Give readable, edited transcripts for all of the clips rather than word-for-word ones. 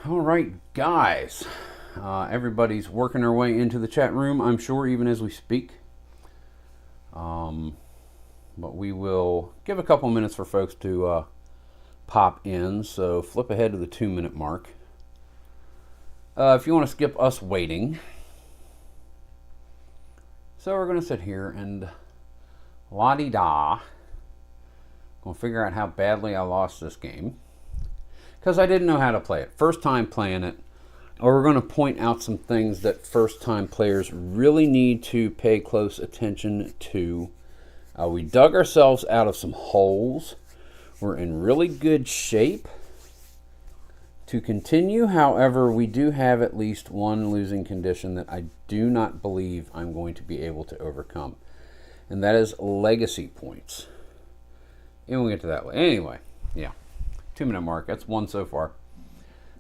All right, guys. Everybody's working their way into the chat room, I'm sure, even as we speak. But we will give a couple minutes for folks to pop in. So flip ahead to the 2-minute mark. If you want to skip us waiting. So we're going to sit here and la-di-da. Going to figure out how badly I lost this game. Because I didn't know how to play it. First time playing it. Or we're going to point out some things that first time players really need to pay close attention to. We dug ourselves out of some holes. We're in really good shape to continue. However, we do have at least one losing condition that I do not believe I'm going to be able to overcome. And that is legacy points. And we'll get to that later. Anyway, yeah. 2-minute mark. That's one so far.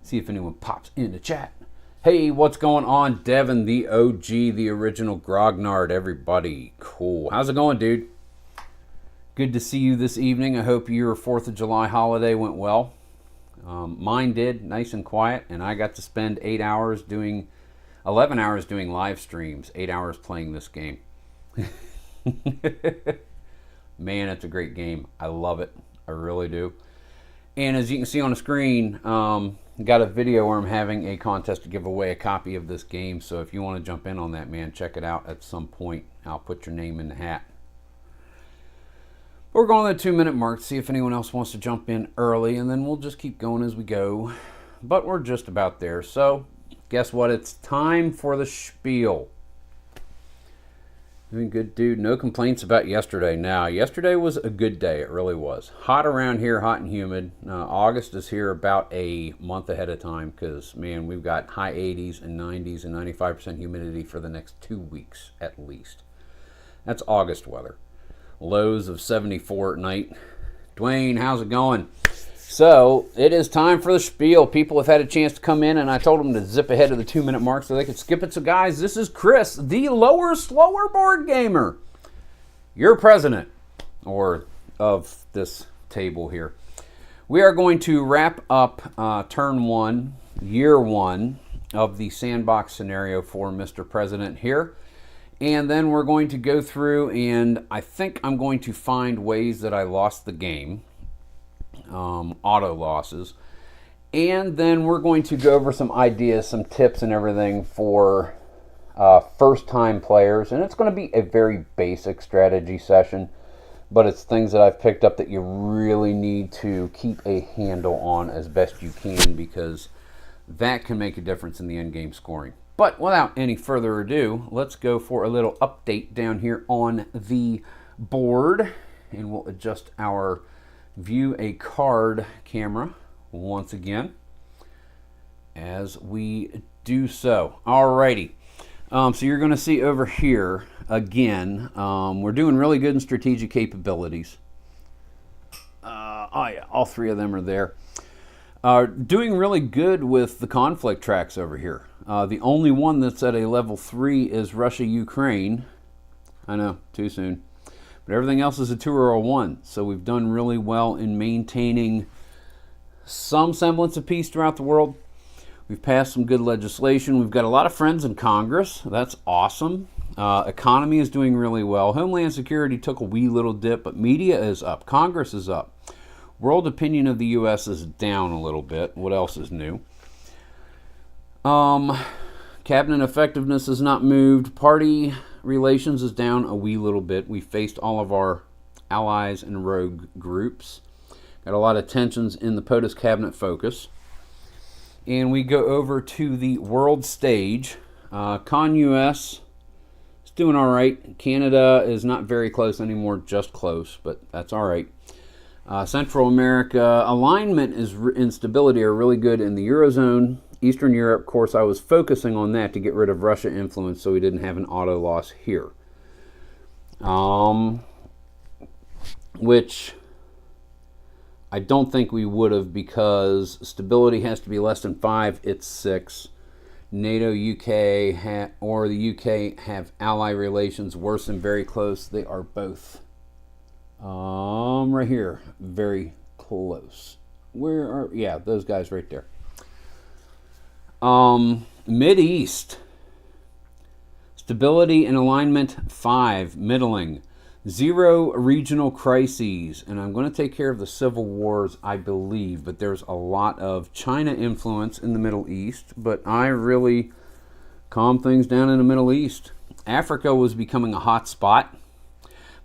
See if anyone pops in the chat. Hey, what's going on? Devin, the OG, the original Grognard, everybody. Cool. How's it going, dude? Good to see you this evening. I hope your 4th of July holiday went well. Mine did, nice and quiet, and I got to spend 11 hours doing live streams, 8 hours playing this game. Man, it's a great game. I love it. I really do. And as you can see on the screen, got a video where I'm having a contest to give away a copy of this game. So if you want to jump in on that, man, check it out at some point. I'll put your name in the hat. We're going to the 2-minute mark to see if anyone else wants to jump in early, and then we'll just keep going as we go. But we're just about there. So guess what? It's time for the spiel. Doing good, dude. No complaints about yesterday. Now, yesterday was a good day. It really was. Hot around here, hot and humid. August is here about a month ahead of time because, man, we've got high 80s and 90s and 95% humidity for the next 2 weeks at least. That's August weather. Lows of 74 at night. Dwayne, how's it going? So, it is time for the spiel. People have had a chance to come in, and I told them to zip ahead of the 2-minute mark so they could skip it. So, guys, this is Chris, the lower, slower board gamer. Your president, or of this table here. We are going to wrap up turn 1, year 1 of the sandbox scenario for Mr. President here. And then we're going to go through, and I think I'm going to find ways that I lost the game. Auto losses, and then we're going to go over some ideas, some tips and everything for first time players, and it's going to be a very basic strategy session, but it's things that I've picked up that you really need to keep a handle on as best you can, because that can make a difference in the end game scoring. But without any further ado, let's go for a little update down here on the board, and we'll adjust our view a card camera once again as we do so. Alrighty, so you're going to see over here again, we're doing really good in strategic capabilities. Oh yeah, all 3 of them are there. Doing really good with the conflict tracks over here. The only one that's at a level 3 is Russia-Ukraine. I know, too soon. But everything else is a 2 or a 1. So we've done really well in maintaining some semblance of peace throughout the world. We've passed some good legislation. We've got a lot of friends in Congress. That's awesome. Economy is doing really well. Homeland Security took a wee little dip, but media is up. Congress is up. World opinion of the U.S. is down a little bit. What else is new? Cabinet effectiveness has not moved. Party relations is down a wee little bit. We faced all of our allies and rogue groups. Got a lot of tensions in the POTUS cabinet focus. And we go over to the world stage. Con-US is doing all right. Canada is not very close anymore, just close, but that's all right. Central America, alignment and stability are really good in the Eurozone. Eastern Europe, of course, I was focusing on that to get rid of Russia influence so we didn't have an auto loss here. Which I don't think we would have, because stability has to be less than 5, it's 6. NATO, UK, or the UK have ally relations worse than very close. They are both right here, very close. Where are, yeah, those guys right there. Mid-East. Stability and alignment 5, middling. 0 regional crises. And I'm going to take care of the civil wars, I believe. But there's a lot of China influence in the Middle East. But I really calm things down in the Middle East. Africa was becoming a hot spot,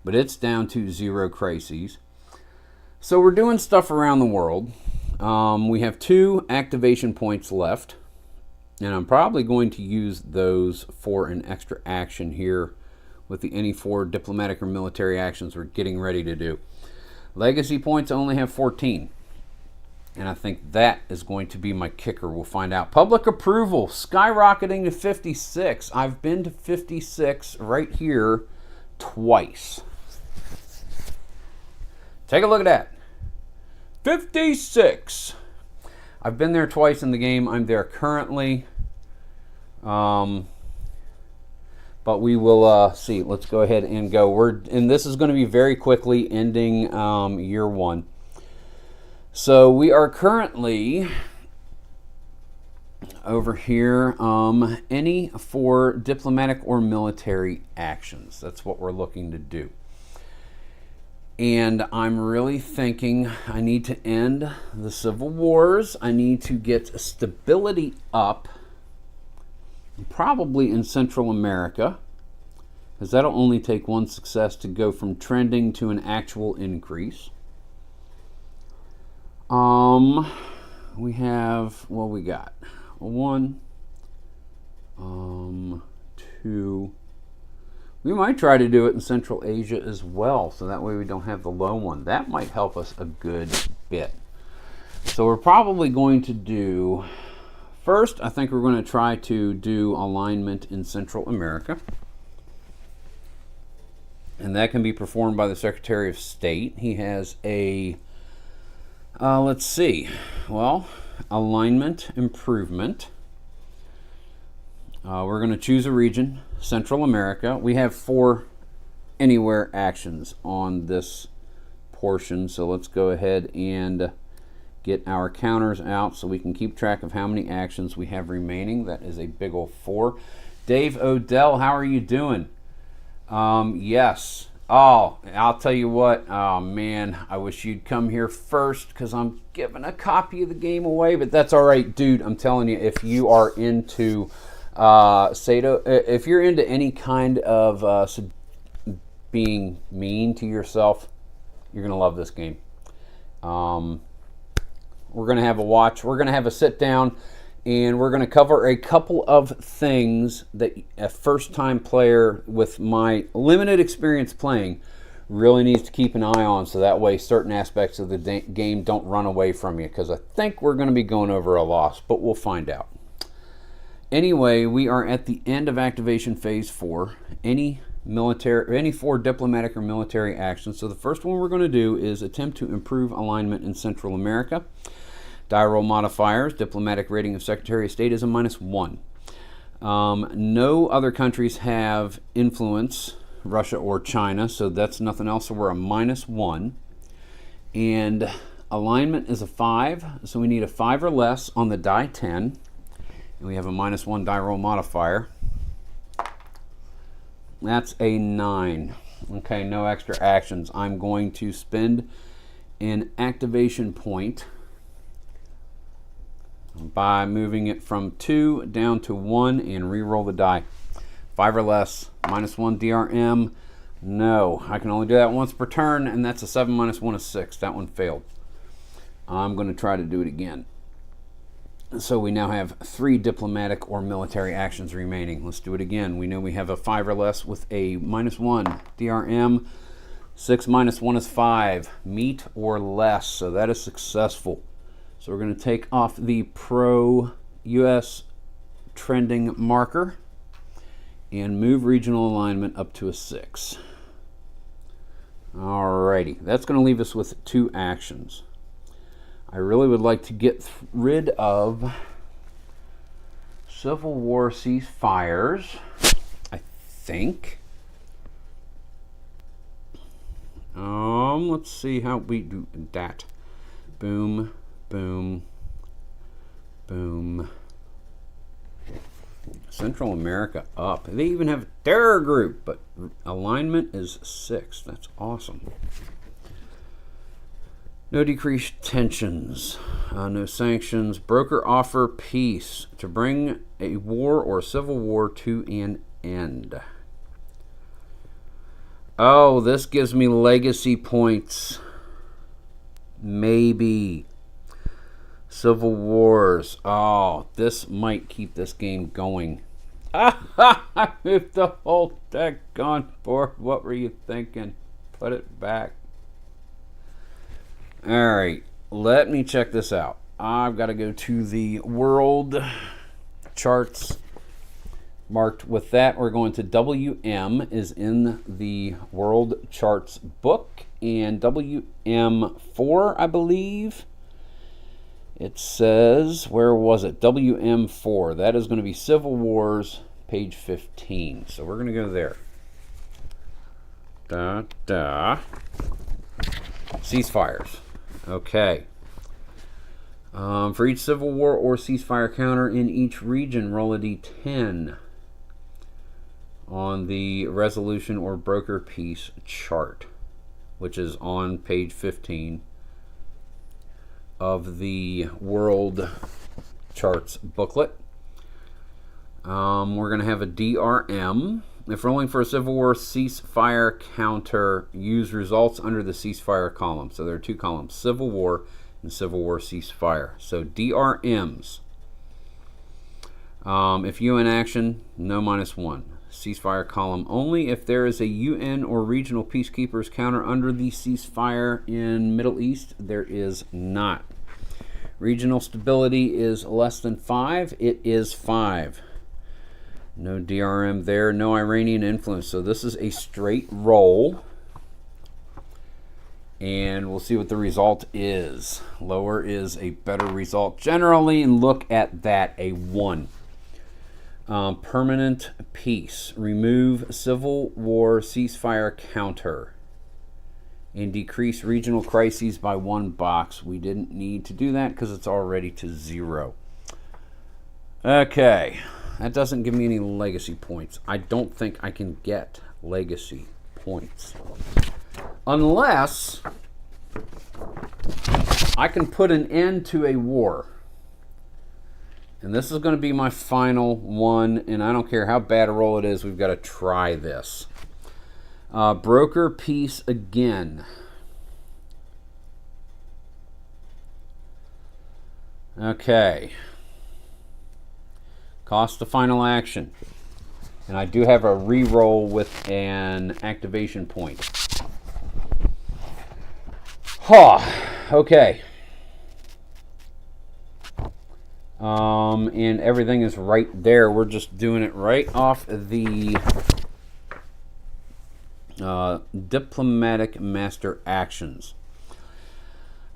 but it's down to 0 crises. So we're doing stuff around the world. We have 2 activation points left, and I'm probably going to use those for an extra action here with any 4 diplomatic or military actions we're getting ready to do. Legacy points only have 14. And I think that is going to be my kicker. We'll find out. Public approval skyrocketing to 56. I've been to 56 right here twice. Take a look at that. 56. I've been there twice in the game. I'm there currently. But we will see. Let's go ahead and go. And this is going to be very quickly ending year 1. So we are currently over here, any 4 diplomatic or military actions. That's what we're looking to do. And I'm really thinking I need to end the civil wars. I need to get stability up, probably in Central America, because that'll only take 1 success to go from trending to an actual increase. We have, well, we got 1, 2. We might try to do it in Central Asia as well, so that way we don't have the low one. That might help us a good bit. So we're probably going to do, first, I think we're going to try to do alignment in Central America. And that can be performed by the Secretary of State. He has a let's see. Well, alignment improvement. We're going to choose a region, Central America. We have 4 anywhere actions on this portion, so let's go ahead and get our counters out so we can keep track of how many actions we have remaining. That is a big old 4. Dave Odell, how are you doing? Yes. Oh, I'll tell you what. Oh, man, I wish you'd come here first because I'm giving a copy of the game away, but that's all right, dude. I'm telling you, if you are into Sato, if you're into any kind of being mean to yourself, you're going to love this game. We're going to have a watch. We're going to have a sit down, and we're going to cover a couple of things that a first-time player with my limited experience playing really needs to keep an eye on, so that way certain aspects of the game don't run away from you, because I think we're going to be going over a loss, but we'll find out. Anyway, we are at the end of activation phase 4. Any 4 diplomatic or military actions. So the first one we're going to do is attempt to improve alignment in Central America. Die roll modifiers. Diplomatic rating of Secretary of State is a -1. No other countries have influence, Russia or China, so that's nothing else, so we're a -1. And alignment is a 5, so we need a 5 or less on the die 10. And we have a -1 die roll modifier. That's a 9. Okay, no extra actions. I'm going to spend an activation point by moving it from 2 down to 1 and re-roll the die. 5 or less, -1 DRM. No, I can only do that once per turn, and that's a 7 -1 is 6. That one failed. I'm going to try to do it again. So we now have 3 diplomatic or military actions remaining. Let's do it again. We know we have a 5 or less with a -1 DRM. 6 -1 is 5. Meet or less. So that is successful. So we're going to take off the pro-US trending marker and move regional alignment up to a 6. Alrighty. That's going to leave us with 2 actions. I really would like to get rid of Civil War ceasefires, I think. Let's see how we do that. Boom, boom, boom, Central America up. They even have a terror group, but alignment is 6. That's awesome. No decreased tensions, no sanctions. Broker offer peace to bring a war or civil war to an end. Oh, this gives me legacy points. Maybe. Civil wars. Oh, this might keep this game going. I moved the whole deck on board. What were you thinking? Put it back. Alright, let me check this out. I've got to go to the world charts. Marked with that, we're going to WM is in the world charts book, and WM4, I believe. It says, where was it? WM4. That is going to be Civil Wars, page 15. So we're going to go there. Ceasefires. Okay. For each civil war or ceasefire counter in each region, roll a d10 on the resolution or broker peace chart, which is on page 15 of the world charts booklet. We're going to have a DRM. If rolling for a Civil War ceasefire counter, use results under the ceasefire column. So there are 2 columns, Civil War and Civil War ceasefire. So DRMs. If UN action, no -1. Ceasefire column only if there is a UN or regional peacekeepers counter under the ceasefire in Middle East. There is not. Regional stability is less than 5. It is 5. No DRM there, no Iranian influence. So this is a straight roll. And we'll see what the result is. Lower is a better result generally, and look at that, a 1. Permanent peace. Remove Civil War ceasefire counter and decrease regional crises by 1 box. We didn't need to do that because it's already to 0. Okay. That doesn't give me any legacy points. I don't think I can get legacy points. Unless I can put an end to a war. And this is going to be my final one, and I don't care how bad a roll it is, we've got to try this. Broker peace again. Okay. Cost the final action. And I do have a re-roll with an activation point. Okay. And everything is right there. We're just doing it right off the diplomatic master actions.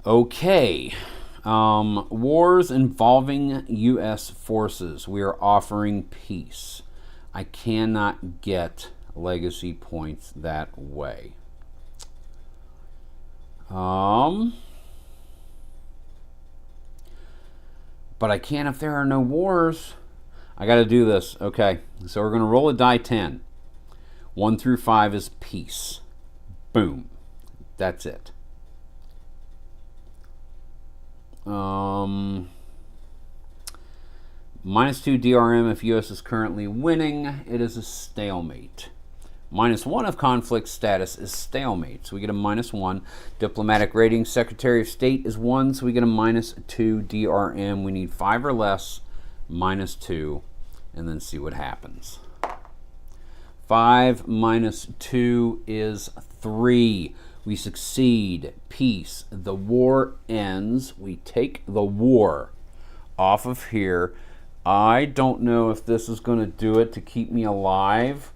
Okay. Wars involving U.S. forces. We are offering peace. I cannot get legacy points that way. But I can if there are no wars. I got to do this. Okay, so we're going to roll a die 10. 1 through 5 is peace. Boom. That's it. -2 DRM if U.S. is currently winning. It is a stalemate. -1 of conflict status is stalemate, so we get a -1. Diplomatic rating, Secretary of State is 1, so we get a -2 DRM. We need 5 or less, -2, and then see what happens. 5 -2 is 3. We succeed. Peace. The war ends. We take the war off of here. I don't know if this is going to do it to keep me alive.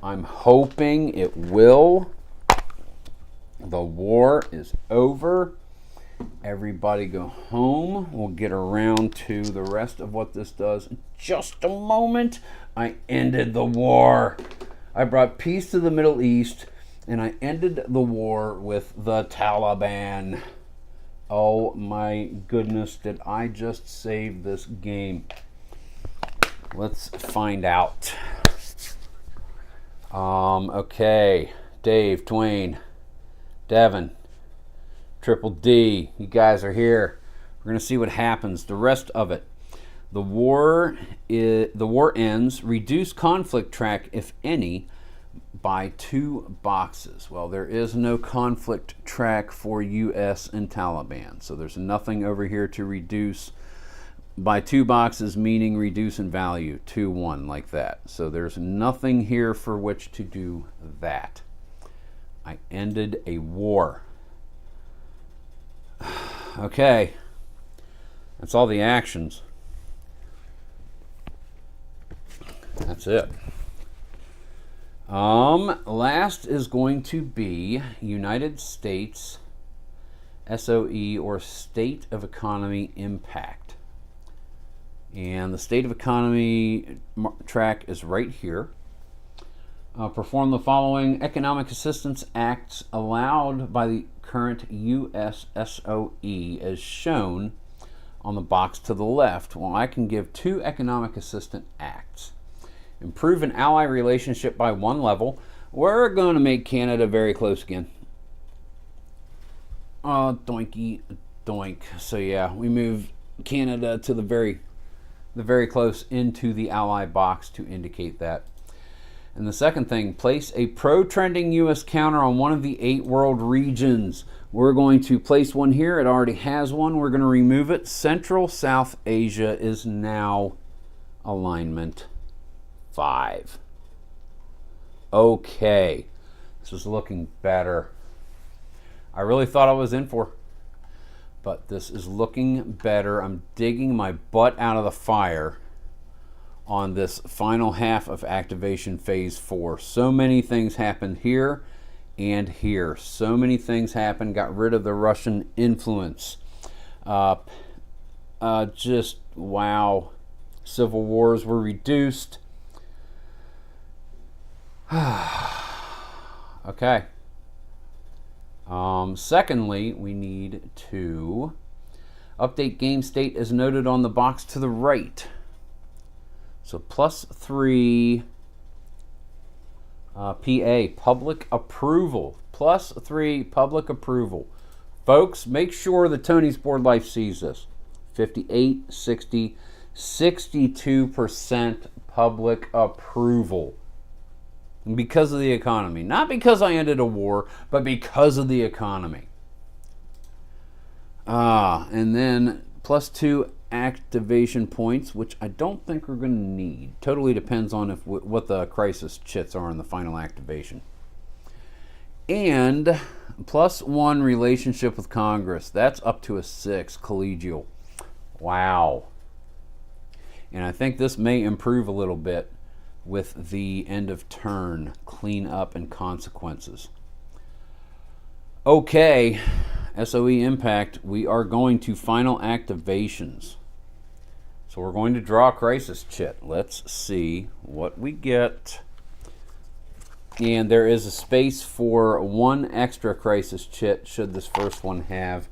I'm hoping it will. The war is over. Everybody go home. We'll get around to the rest of what this does in just a moment. I ended the war. I brought peace to the Middle East, and I ended the war with the Taliban. Oh my goodness, did I just save this game. Let's find out. Okay, Dave, Dwayne, Devin, Triple D, you guys are here. We're gonna see what happens. The rest of it. The war ends. Reduce conflict track, if any, by 2 boxes. Well, there is no conflict track for U.S. and Taliban, so there's nothing over here to reduce by 2 boxes, meaning reduce in value, 2-1, like that. So there's nothing here for which to do that. I ended a war. Okay, that's all the actions. That's it. Last is going to be United States SOE, or State of Economy Impact. And the State of Economy track is right here. Perform the following economic assistance acts allowed by the current U.S. SOE as shown on the box to the left. Well, I can give 2 economic assistance acts. Improve an ally relationship by 1 level. We're going to make Canada very close again. Doinky doink. So yeah, we moved Canada to the very close into the ally box to indicate that. And the second thing, place a pro-trending U.S. counter on one of the 8 world regions. We're going to place one here. It already has one. We're going to remove it. Central South Asia is now alignment 5. Okay, this is looking better. I really thought I was in for, but this is looking better. I'm digging my butt out of the fire on this final half of activation phase 4. So many things happened here and here. So many things happened. Got rid of the Russian influence. Just wow. Civil wars were reduced. Okay. Secondly, we need to update game state as noted on the box to the right. So +3 PA, public approval. +3 public approval. Folks, make sure the Tony's Board Life sees this. 58, 60, 62% public approval. Because of the economy. Not because I ended a war, but because of the economy. And then +2 activation points, which I don't think we're going to need. Totally depends on what the crisis chits are in the final activation. And +1 relationship with Congress. That's up to a 6, collegial. Wow. And I think this may improve a little bit with the end of turn cleanup and consequences. Okay, SOE impact, we are going to final activations. So we're going to draw a crisis chit. Let's see what we get. And there is a space for 1 extra crisis chit should this first one have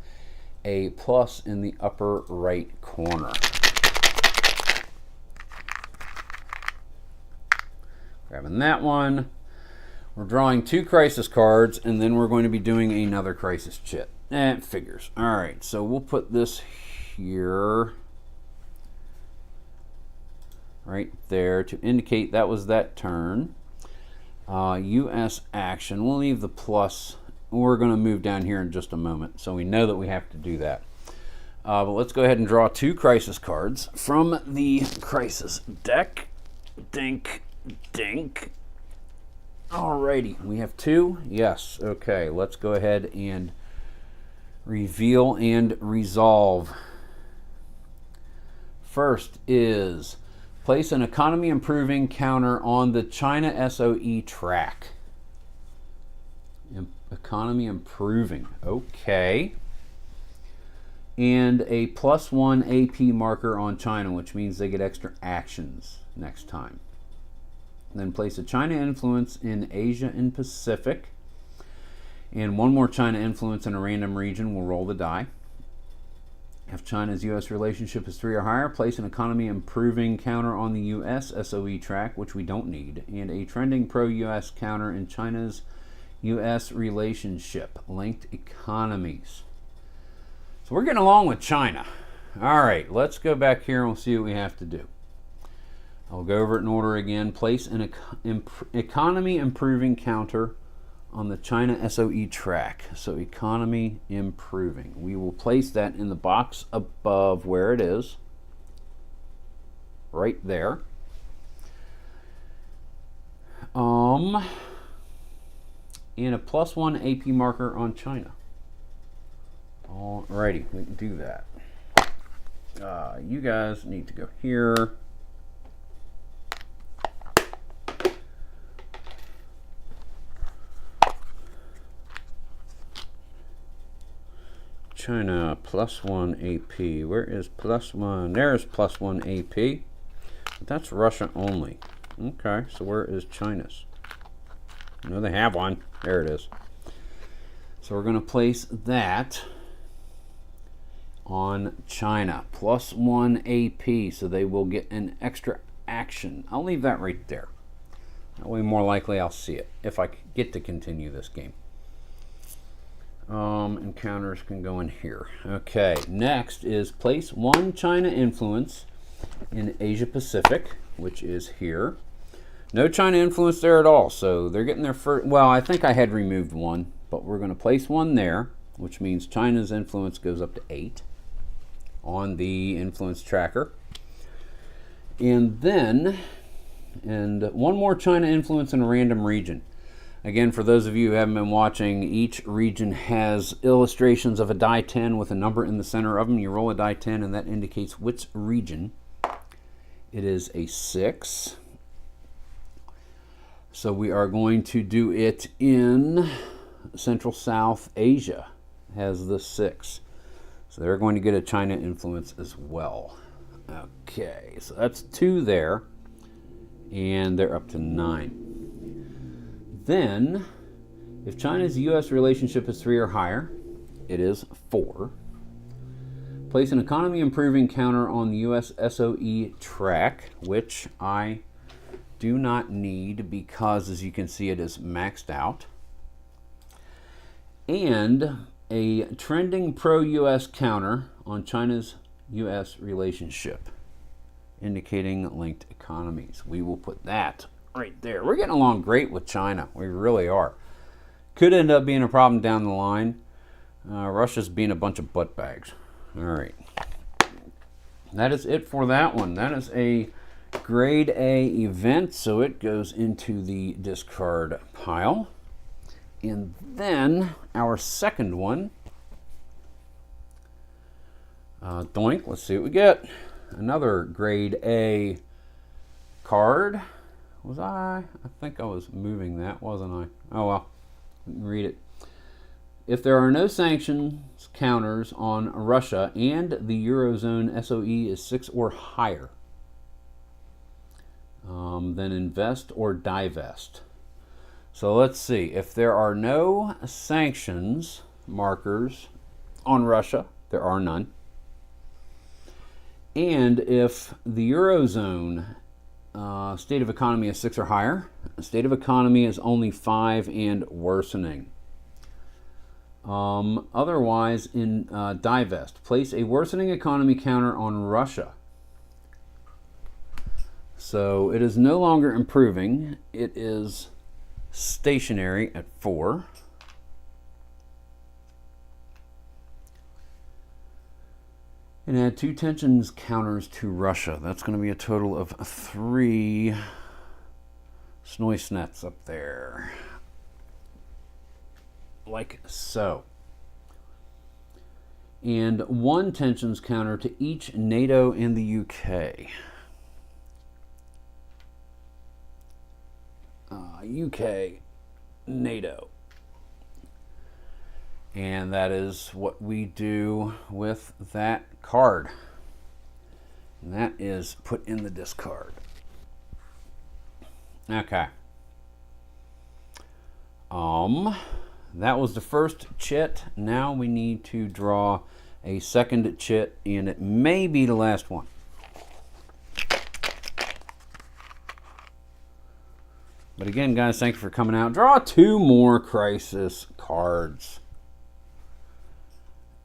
a plus in the upper right corner. Grabbing that one. We're drawing 2 crisis cards, and then we're going to be doing another crisis chit. It figures. All right, so we'll put this here, right there, to indicate that was that turn. U.S. action. We'll leave the plus. We're going to move down here in just a moment, so we know that we have to do that. But let's go ahead and draw 2 crisis cards from the crisis deck. Dink. Dink. Alrighty, we have 2. Yes, okay, let's go ahead and reveal and resolve. First is place an economy improving counter on the China SOE track. Economy improving, okay. And a +1 AP marker on China, which means they get extra actions next time. Then place a China influence in Asia and Pacific. And 1 more China influence in a random region. We'll roll the die. If China's U.S. relationship is 3 or higher, place an economy improving counter on the U.S. SOE track, which we don't need, and a trending pro-U.S. counter in China's U.S. relationship, linked economies. So we're getting along with China. All right, let's go back here and we'll see what we have to do. I'll go over it in order again. Place an economy improving counter on the China SOE track. So economy improving. We will place that in the box above where it is. Right there. And a +1 AP marker on China. Alrighty, we can do that. You guys need to go here. China +1 AP. Where is +1? There's +1 AP. But that's Russia only. Okay, so where is China's? I know they have one. There it is. So we're going to place that on China. +1 AP, so they will get an extra action. I'll leave that right there. That way more likely I'll see it if I get to continue this game. And counters can go in here. Okay, next is place 1 China influence in Asia Pacific, which is here. No China influence there at all, so they're getting their first. Well, I think I had removed 1, but we're going to place 1 there, which means China's influence goes up to 8 on the influence tracker. And then, one more China influence in a random region. Again, for those of you who haven't been watching, each region has illustrations of a die 10 with a number in the center of them. You roll a die 10 and that indicates which region. It is a 6. So we are going to do it in Central South Asia. It has the 6. So they're going to get a China influence as well. Okay, so that's 2 there. And they're up to 9. Then, if China's U.S. relationship is 3 or higher, it is 4. Place an economy improving counter on the U.S. SOE track, which I do not need because, as you can see, it is maxed out. And a trending pro-U.S. counter on China's U.S. relationship, indicating linked economies. We will put that right there. We're getting along great with China. We really are. Could end up being a problem down the line. Russia's being a bunch of butt bags. All right. That is it for that one. That is a grade A event, so it goes into the discard pile. And then our second one. Doink. Let's see what we get. Another grade A card. I think I was moving that, wasn't I? Oh well, read it. If there are no sanctions counters on Russia and the Eurozone SOE is 6 or higher, then invest or divest. So let's see. If there are no sanctions markers on Russia, there are none. And if the Eurozone state of economy is 6 or higher, state of economy is only 5 and worsening. Otherwise, in divest, place a worsening economy counter on Russia. So it is no longer improving. It is stationary at 4. And add 2 tensions counters to Russia. That's going to be a total of 3 Snoisnets up there. Like so. And 1 tensions counter to each NATO and the UK. UK, NATO. And that is what we do with that card. And that is put in the discard. Okay. That was the first chit. Now we need to draw a second chit, and it may be the last one. But again, guys, thank you for coming out. Draw 2 more crisis cards.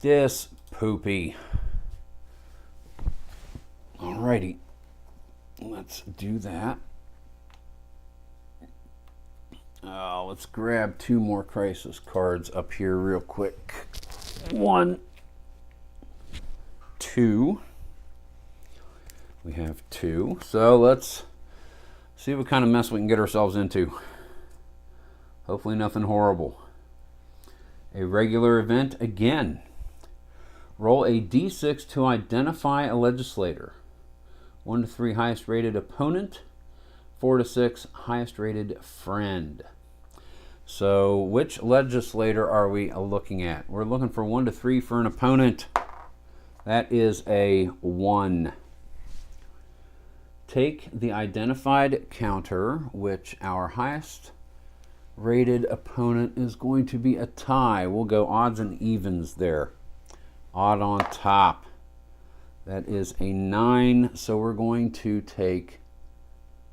This poopy. Alrighty. Let's do that. Let's grab 2 more crisis cards up here real quick. 1, 2. We have 2. So let's see what kind of mess we can get ourselves into. Hopefully nothing horrible. A regular event again. Roll a d6 to identify a legislator. 1 to 3 highest rated opponent. 4 to 6 highest rated friend. So which legislator are we looking at? We're looking for 1 to 3 for an opponent. That is a 1. Take the identified counter, which our highest rated opponent is going to be a tie. We'll go odds and evens there. Odd on top. That is a 9, so we're going to take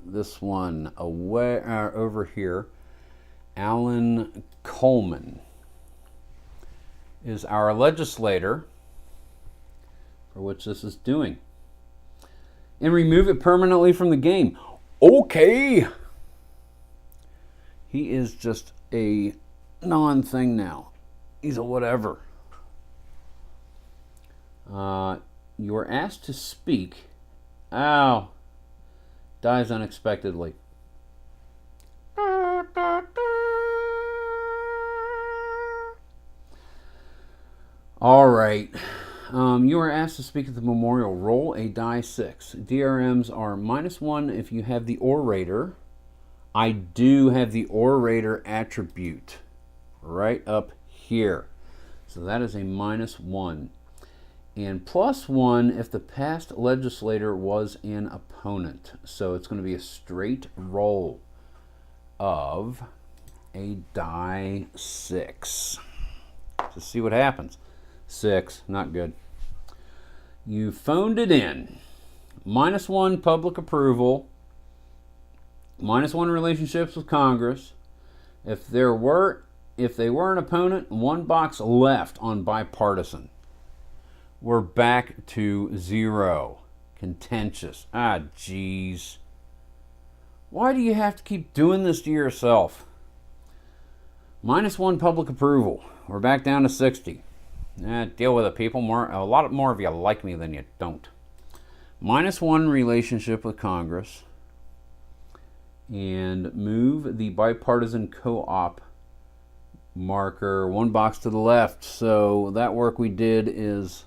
this one away over here. Alan Coleman is our legislator for which this is doing. And remove it permanently from the game. Okay. He is just a non-thing now. He's a whatever. You are asked to speak. Ow. Dies unexpectedly. All right. You are asked to speak at the memorial. Roll a die 6. DRMs are -1 if you have the orator. I do have the orator attribute right up here. So that is a -1. And +1 if the past legislator was an opponent. So it's going to be a straight roll of a die 6. To see what happens. 6, not good. You phoned it in. -1 public approval. -1 relationships with Congress. If they were an opponent, 1 box left on bipartisan. We're back to 0. Contentious. Ah, jeez. Why do you have to keep doing this to yourself? -1 public approval. We're back down to 60. Deal with it, people. A lot more of you like me than you don't. -1 relationship with Congress. And move the bipartisan co-op marker 1 box to the left. So that work we did is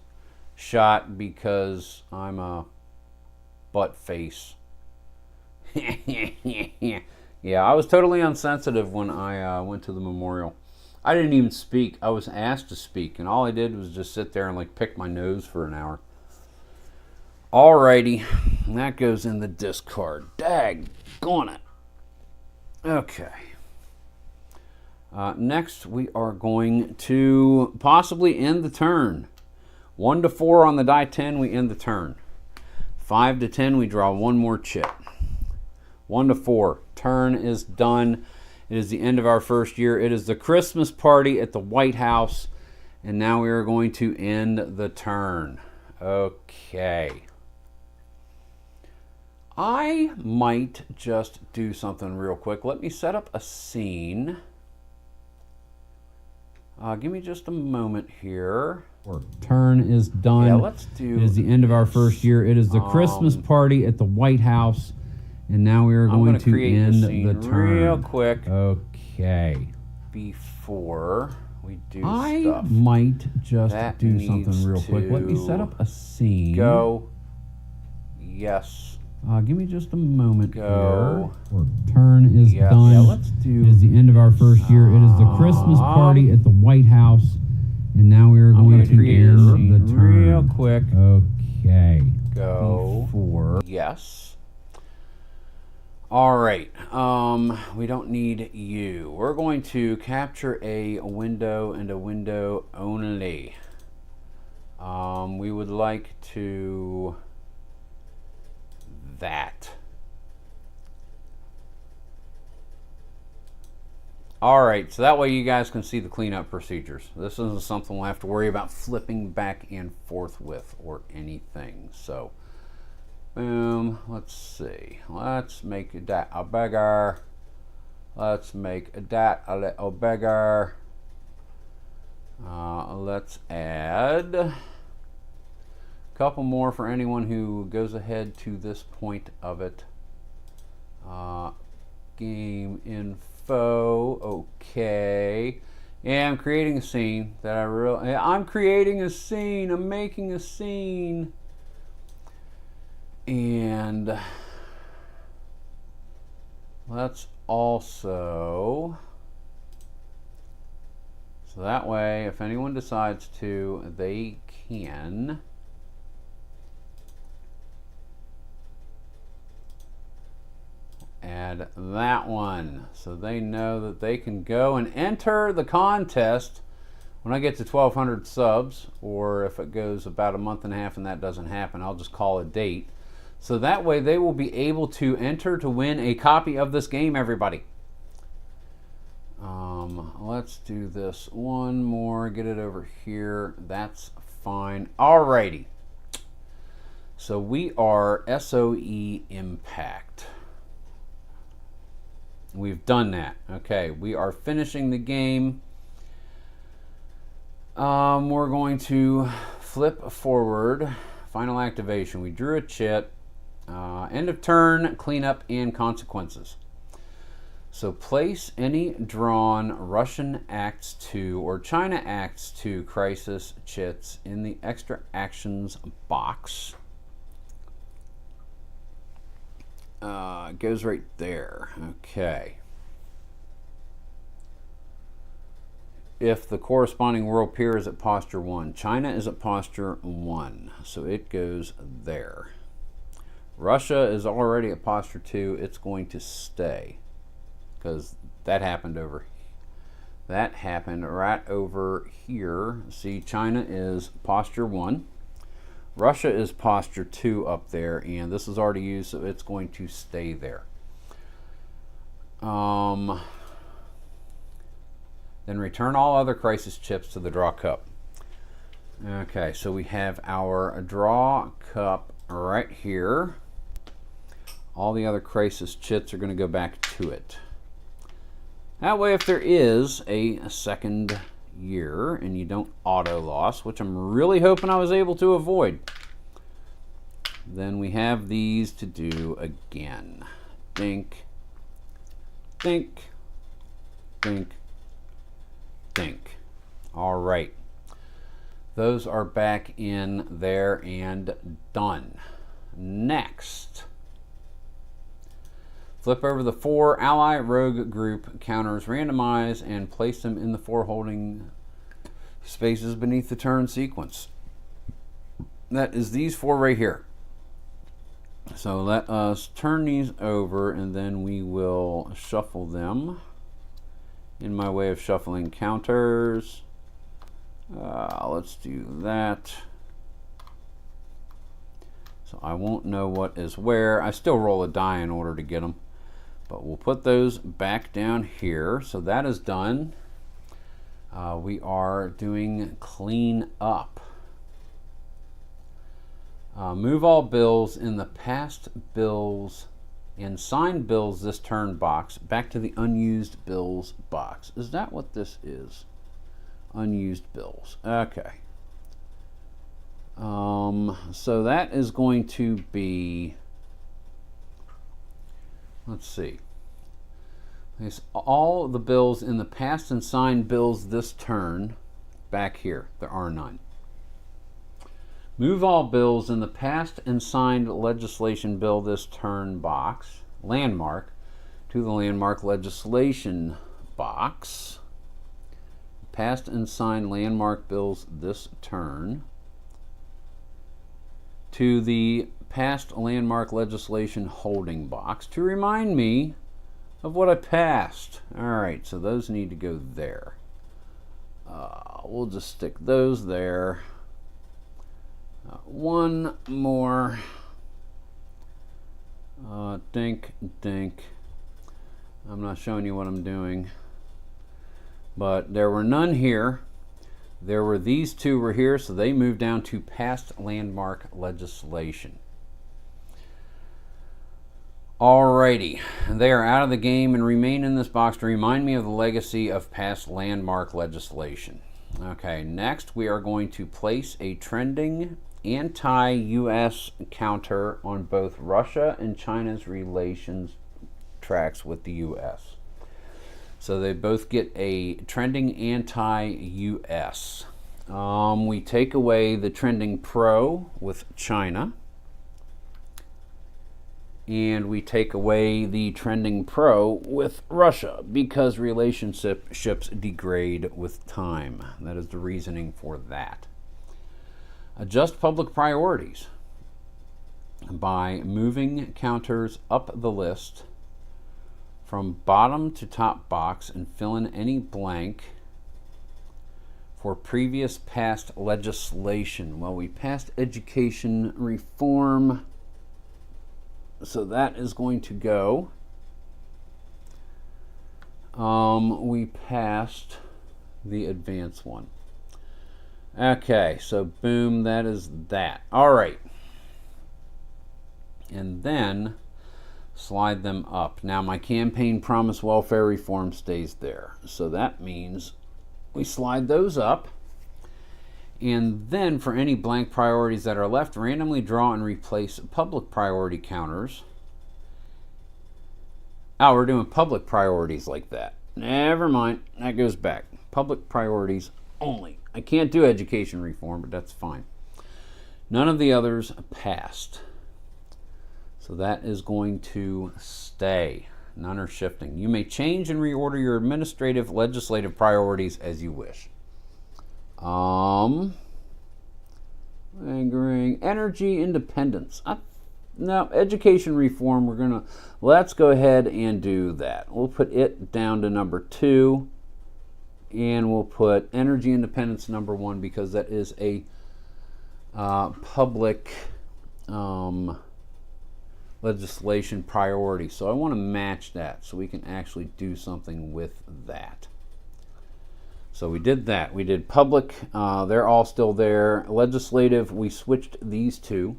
shot because I'm a butt face. Yeah, I was totally unsensitive when I went to the memorial. I didn't even speak. I was asked to speak, and all I did was just sit there and like pick my nose for an hour. Alrighty, that goes in the discard. Daggone it. Okay. Next, we are going to possibly end the turn. 1 to 4 on the die 10, we end the turn. 5 to 10, we draw 1 more chit. 1 to 4, turn is done. It is the end of our first year. It is the Christmas party at the White House. And now we are going to end the turn. Okay. I might just do something real quick. Let me set up a scene. Give me just a moment here. Turn is done. Yeah, let's do. It is the end of our first year. It is the Christmas party at the White House. And now we are going to end the turn real quick. Okay. Before we do stuff. I might just do something real quick. Let me set up a scene. Go. Yes. Give me just a moment here. Turn is done. Yeah, let's do. It is the end of our first year. It is the Christmas party at the White House. And now we are going to end the turn real quick. Okay. Go. Before. Yes. All right, we don't need you. We're going to capture a window and a window only. We would like to that. All right, so that way you guys can see the cleanup procedures. This isn't something we'll have to worry about flipping back and forth with or anything. So, boom, let's see. Let's make that a bigger. Let's make that a little bigger. Let's add a couple more for anyone who goes ahead to this point of it. Game info, okay. Yeah, I'm creating a scene that I'm creating a scene. I'm making a scene. And let's also, so that way, if anyone decides to, they can add that one. So they know that they can go and enter the contest when I get to 1,200 subs, or if it goes about a month and a half and that doesn't happen, I'll just call a date. So that way they will be able to enter to win a copy of this game, everybody. Let's do this one more, get it over here. That's fine. Alrighty. So we are SOE Impact. We've done that. Okay, we are finishing the game. We're going to flip forward. Final activation. We drew a chit. End of turn, cleanup, and consequences. So place any drawn Russian Acts 2 or China Acts 2 crisis chits in the extra actions box. It goes right there. Okay. If the corresponding world peer is at posture 1, China is at posture 1, so it goes there. Russia is already at posture 2. It's going to stay because that happened right over here. See, China is posture 1. Russia is posture 2 up there, and this is already used, so it's going to stay there. Then return all other crisis chips to the draw cup. Okay, so we have our draw cup right here. All the other crisis chits are going to go back to it. That way, if there is a second year and you don't auto loss, which I'm really hoping I was able to avoid, then we have these to do again. Dink, dink, dink, dink. All right. Those are back in there and done. Next, flip over the 4 ally rogue group counters, randomize, and place them in the 4 holding spaces beneath the turn sequence. That is these 4 right here. So let us turn these over, and then we will shuffle them in my way of shuffling counters. Let's do that. So I won't know what is where. I still roll a die in order to get them. But we'll put those back down here. So that is done. We are doing clean up. Move all bills in the past bills and signed bills this turn box back to the unused bills box. Is that what this is? Unused bills. Okay. So that is going to be, let's see. Place all the bills in the past and signed bills this turn back here. There are none. Move all bills in the past and signed legislation bill this turn box, landmark, to the landmark legislation box. Past and signed landmark bills this turn to the past landmark legislation holding box to remind me of what I passed. All right, so those need to go there. We'll just stick those there. One more. Dink, dink. I'm not showing you what I'm doing. But there were none here. There were these two were here, so they moved down to past landmark legislation. Alrighty, they are out of the game and remain in this box to remind me of the legacy of past landmark legislation. Okay, next we are going to place a trending anti-US counter on both Russia and China's relations tracks with the US. So they both get a trending anti-US. We take away the trending pro with China. And we take away the trending pro with Russia because relationships degrade with time. That is the reasoning for that. Adjust public priorities by moving counters up the list from bottom to top box and fill in any blank for previous past legislation. Well, we passed education reform, so that is going to go. We passed the advanced one. Okay, so boom, that is that. All right. And then slide them up. Now my campaign promise welfare reform stays there. So that means we slide those up. And then for any blank priorities that are left, randomly draw and replace public priority counters. Oh, we're doing public priorities like that. Never mind. That goes back. Public priorities only. I can't do education reform, but that's fine. None of the others passed. So that is going to stay. None are shifting. You may change and reorder your administrative legislative priorities as you wish. Angering energy independence. No, education reform, let's go ahead and do that. We'll put it down to number 2, and we'll put energy independence number 1 because that is a public legislation priority. So I want to match that so we can actually do something with that. So we did that. We did public. They're all still there. Legislative, we switched these two.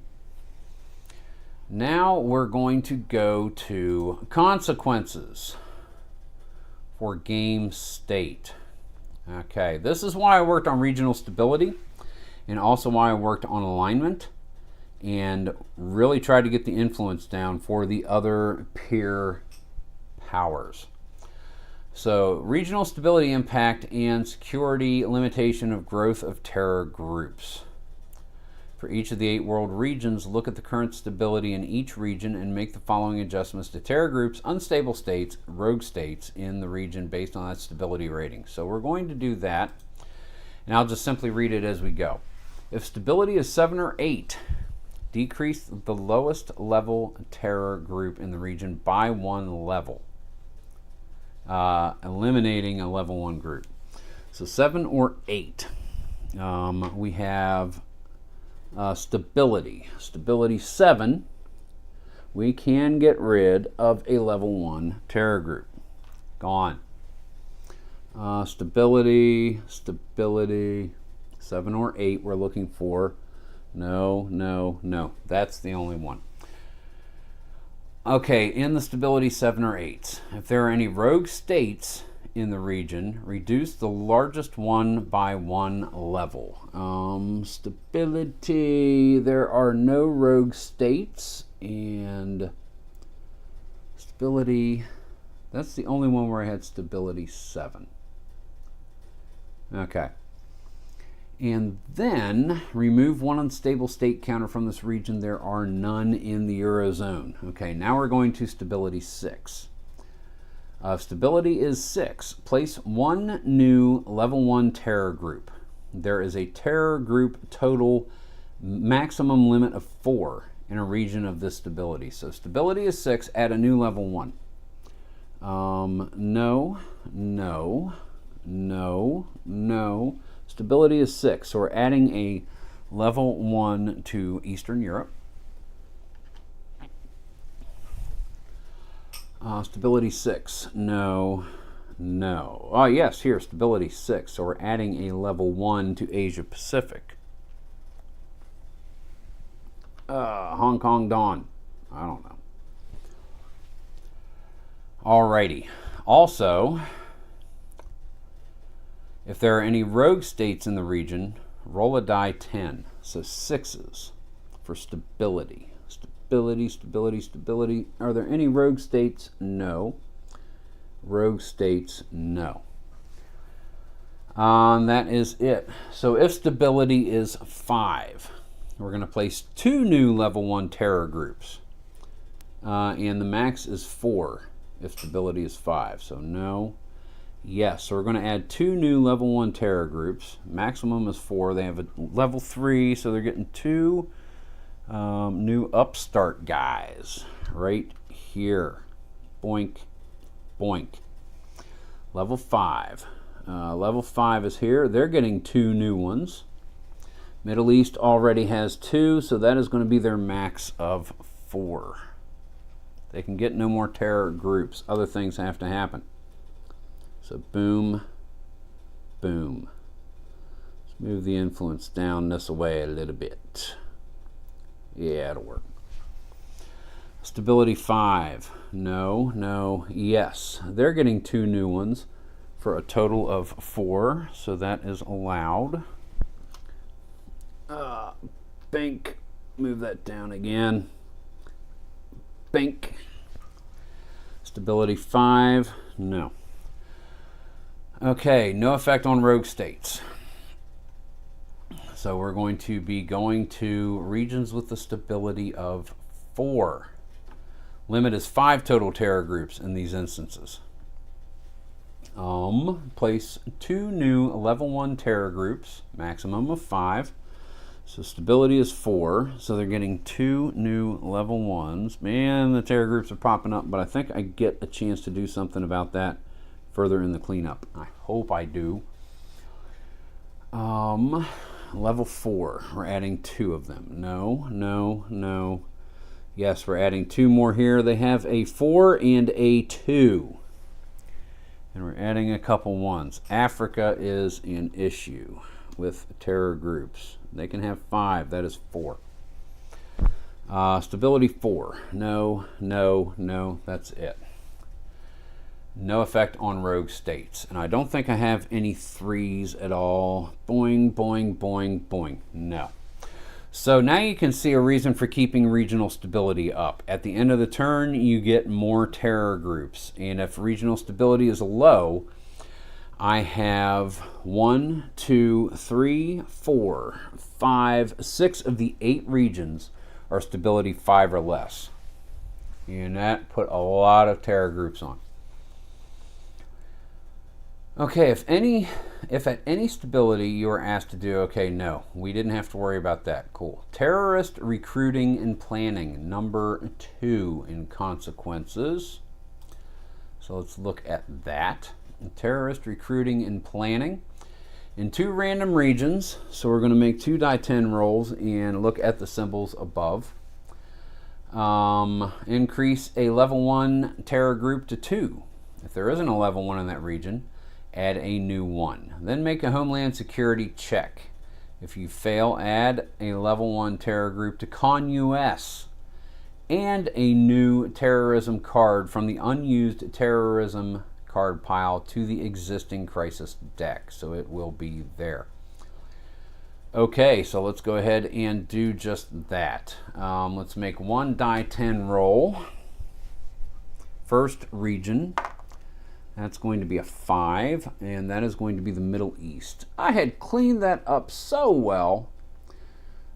Now we're going to go to consequences for game state. Okay, this is why I worked on regional stability and also why I worked on alignment and really tried to get the influence down for the other peer powers. So regional stability impact and security limitation of growth of terror groups. For each of the 8 world regions, look at the current stability in each region and make the following adjustments to terror groups, unstable states, rogue states in the region based on that stability rating. So we're going to do that, and I'll just simply read it as we go. If stability is 7 or 8, decrease the lowest level terror group in the region by 1 level. Eliminating a level 1 group. So 7 or 8. We have stability. Stability 7. We can get rid of a level 1 terror group. Gone. Stability 7 or 8 we're looking for. No. That's the only one. Okay, in the stability 7 or 8, if there are any rogue states in the region, reduce the largest one by 1 level. Stability, there are no rogue states, and stability, that's the only one where I had stability 7. Okay. And then remove 1 unstable state counter from this region. There are none in the Eurozone. Okay, now we're going to stability 6. Stability is 6. Place 1 new level 1 terror group. There is a terror group total maximum limit of 4 in a region of this stability. So stability is 6, add a new level 1. No. Stability is 6, so we're adding a level 1 to Eastern Europe. Stability 6, no, no. Oh yes, here, stability 6, so we're adding a level 1 to Asia Pacific. Hong Kong Dawn, I don't know. Alrighty, also, if there are any rogue states in the region, roll a die 10, so 6s for stability. Stability, stability, stability. Are there any rogue states? No. Rogue states, no. That is it. So if stability is 5, we're going to place 2 new level 1 terror groups. And the max is 4 if stability is 5. So no. Yes, so we're going to add 2 new level 1 terror groups. Maximum is 4. They have a level 3, so they're getting 2 new upstart guys right here. Boink, boink. Level 5. Level 5 is here. They're getting 2 new ones. Middle East already has 2, so that is going to be their max of 4. They can get no more terror groups. Other things have to happen. So boom, boom. Let's move the influence down this way a little bit. Yeah, it'll work. Stability 5. No, no, yes. They're getting 2 new ones for a total of 4, so that is allowed. Bink. Move that down again. Bink. Stability 5. No. Okay, no effect on rogue states. So we're going to be going to regions with the stability of 4. Limit is 5 total terror groups in these instances. Place 2 new level 1 terror groups, maximum of 5. So stability is 4, so they're getting 2 new level 1s. Man, the terror groups are popping up, but I think I get a chance to do something about that further in the cleanup. I hope I do. Level 4, we're adding 2 of them. No, no, no. Yes, we're adding 2 more here. They have a 4 and a 2. And we're adding a couple 1s. Africa is an issue with terror groups. They can have 5, that is 4. Stability 4. No, no, no, that's it. No effect on rogue states. And I don't think I have any 3s at all. Boing, boing, boing, boing. No. So now you can see a reason for keeping regional stability up. At the end of the turn, you get more terror groups. And if regional stability is low, I have 1, 2, 3, 4, 5, 6 of the 8 regions are stability 5 or less. And that put a lot of terror groups on. Okay, if at any stability you are asked to do, okay, no, we didn't have to worry about that. Cool. Terrorist recruiting and planning, number 2 in consequences. So let's look at that. Terrorist recruiting and planning in 2 random regions. So we're going to make 2 die 10 rolls and look at the symbols above. Increase a level 1 terror group to 2. If there isn't a level 1 in that region, add a new 1. Then make a Homeland Security check. If you fail, add a level 1 terror group to Con US and a new terrorism card from the unused terrorism card pile to the existing crisis deck. So it will be there. Okay, so let's go ahead and do just that. Let's make 1 die 10 roll. First region. That's going to be a 5, and that is going to be the Middle East. I had cleaned that up so well.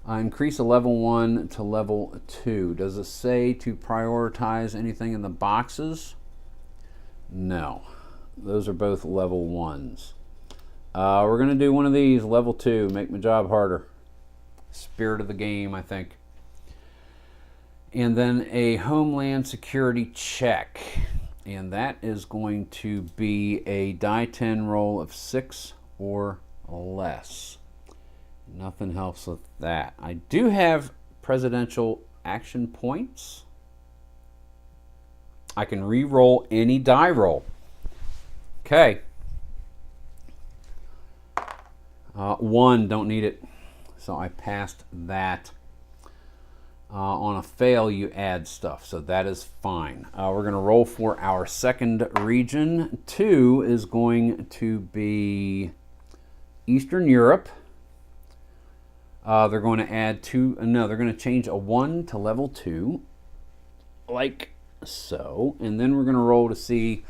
Increase a level 1 to level 2. Does it say to prioritize anything in the boxes? No. Those are both level 1s. We're going to do one of these, level 2, make my job harder. Spirit of the game, I think. And then a Homeland Security check. And that is going to be a die 10 roll of 6 or less. Nothing helps with that. I do have presidential action points. I can re-roll any die roll. Okay. 1, don't need it. So I passed that. On a fail, you add stuff, so that is fine. We're going to roll for our second region. 2 is going to be Eastern Europe. They're going to add 2. No, they're going to change a 1 to level 2, like so. And then we're going to roll to see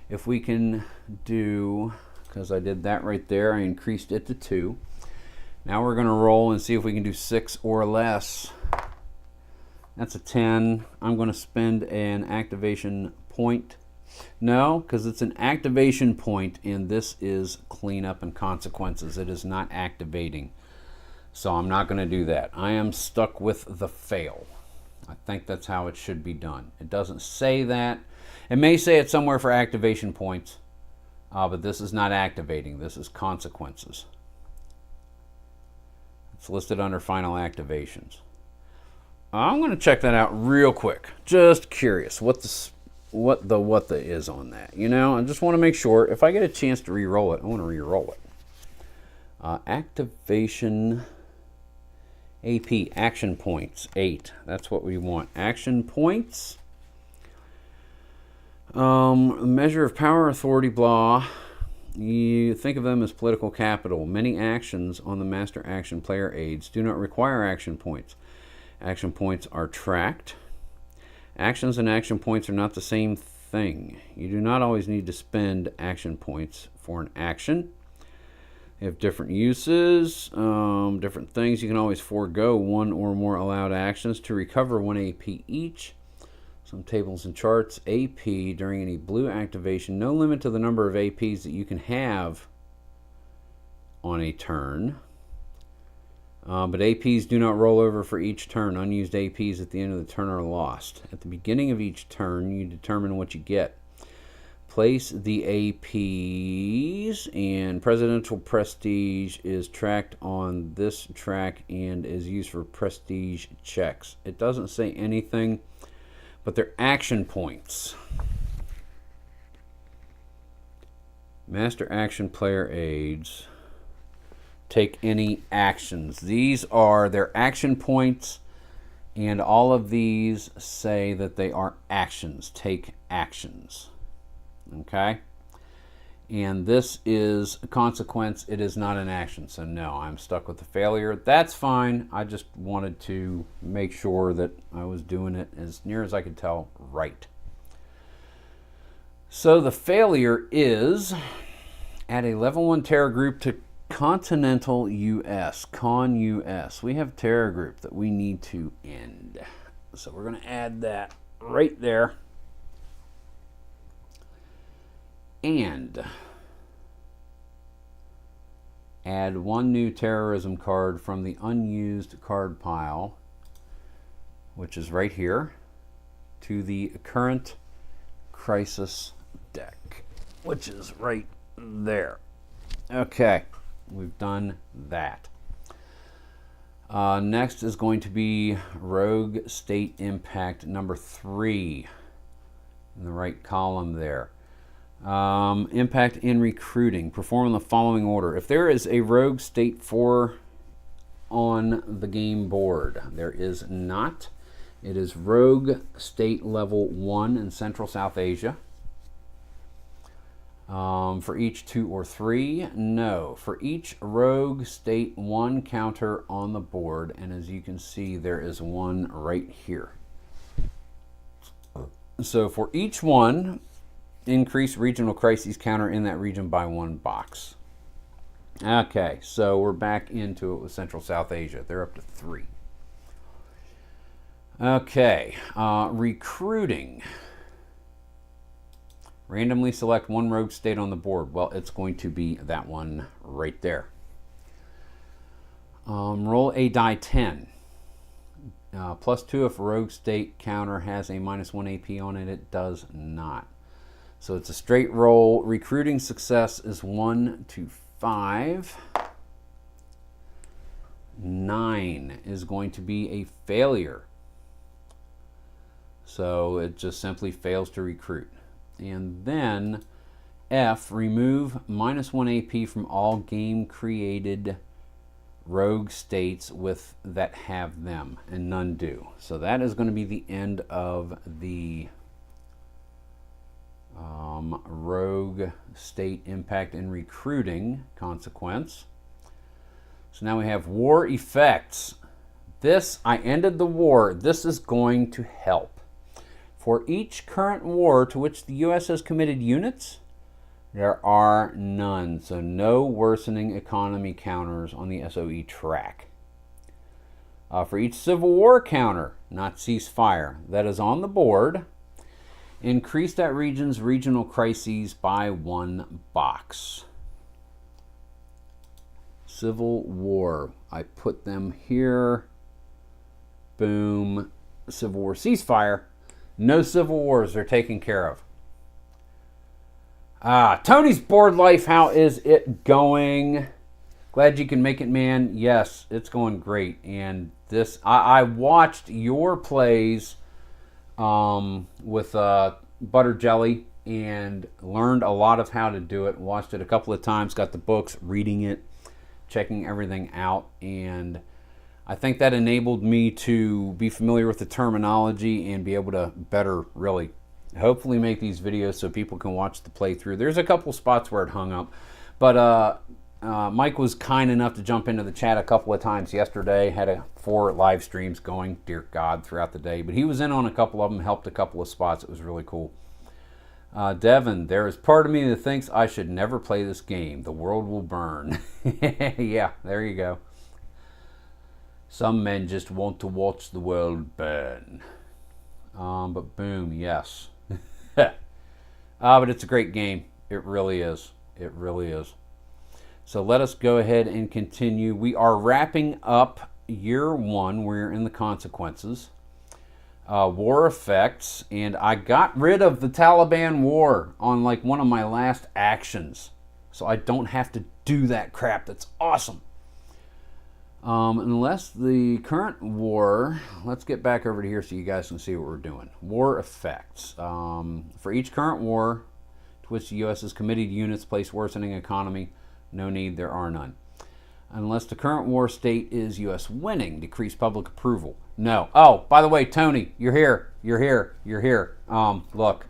if we can do, because I did that right there, I increased it to 2. Now we're going to roll and see if we can do 6 or less. That's a 10. I'm going to spend an activation point. No, because it's an activation point, and this is cleanup and consequences. It is not activating. So I'm not going to do that. I am stuck with the fail. I think that's how it should be done. It doesn't say that. It may say it somewhere for activation points, but this is not activating. This is consequences. It's listed under final activations. I'm going to check that out real quick. Just curious what the is on that. You know, I just want to make sure if I get a chance to re-roll it, I want to re-roll it. Activation AP, action points, 8. That's what we want. Action points. Measure of power, authority, blah. You think of them as political capital. Many actions on the master action player aids do not require action points. Action points are tracked. Actions and action points are not the same thing. You do not always need to spend action points for an action. They have different uses, different things. You can always forego 1 or more allowed actions to recover 1 AP each. Some tables and charts. AP during any blue activation. No limit to the number of APs that you can have on a turn. But APs do not roll over for each turn. Unused APs at the end of the turn are lost. At the beginning of each turn, you determine what you get. Place the APs, and presidential prestige is tracked on this track and is used for prestige checks. It doesn't say anything, but they're action points. Master action player aids. Take any actions. These are their action points, and all of these say that they are actions. Take actions. Okay? And this is a consequence. It is not an action. So no, I'm stuck with the failure. That's fine. I just wanted to make sure that I was doing it as near as I could tell right. So the failure is add a level 1 terror group to Continental US, Con US. We have terror group that we need to end. So we're going to add that right there. And add 1 new terrorism card from the unused card pile, which is right here, to the current crisis deck, which is right there. Okay. We've done that. Next is going to be Rogue State Impact number 3 in the right column there. Impact in recruiting. Perform in the following order. If there is a Rogue State 4 on the game board, there is not. It is Rogue State level 1 in Central South Asia. For each 2 or 3, no. For each Rogue State 1 counter on the board, and as you can see, there is one right here. So for each one, increase regional crises counter in that region by 1 box. Okay, so we're back into it with Central South Asia. They're up to 3. Okay, recruiting. Randomly select 1 rogue state on the board. Well, it's going to be that one right there. Roll a die 10. +2 if rogue state counter has a -1 AP on it. It does not. So it's a straight roll. Recruiting success is 1 to 5. 9 is going to be a failure. So it just simply fails to recruit. And then F, remove -1 AP from all game created rogue states with that have them, and none do. So that is going to be the end of the rogue state impact and recruiting consequence. So now we have war effects. This, I ended the war. This is going to help. For each current war to which the U.S. has committed units, there are none. So no worsening economy counters on the SOE track. For each Civil War counter, not ceasefire, that is on the board, increase that region's regional crises by 1 box. Civil War. I put them here. Boom. Civil War ceasefire. No civil wars are taken care of. Tony's board life, how is it going? Glad you can make it, man. Yes, it's going great. And this, I watched your plays with butter jelly and learned a lot of how to do it. Watched it a couple of times, got the books, reading it, checking everything out, and I think that enabled me to be familiar with the terminology and be able to better, really, hopefully make these videos so people can watch the playthrough. There's a couple spots where it hung up, but Mike was kind enough to jump into the chat a couple of times yesterday. Had 4 live streams going, dear God, throughout the day, but he was in on a couple of them, helped a couple of spots. It was really cool. Devin, there is part of me that thinks I should never play this game. The world will burn. Yeah, there you go. Some men just want to watch the world burn. But boom, yes. But it's a great game. It really is. It really is. So let us go ahead and continue. We are wrapping up year 1. We're in the consequences. War effects. And I got rid of the Taliban war on like one of my last actions. So I don't have to do that crap. That's awesome. Unless the current war, let's get back over to here so you guys can see what we're doing. War effects. For each current war to which the U.S. has committed units, place worsening economy, no need, there are none. Unless the current war state is U.S. winning, decrease public approval. No. Oh, by the way, Tony, you're here. You're here. You're here. Look.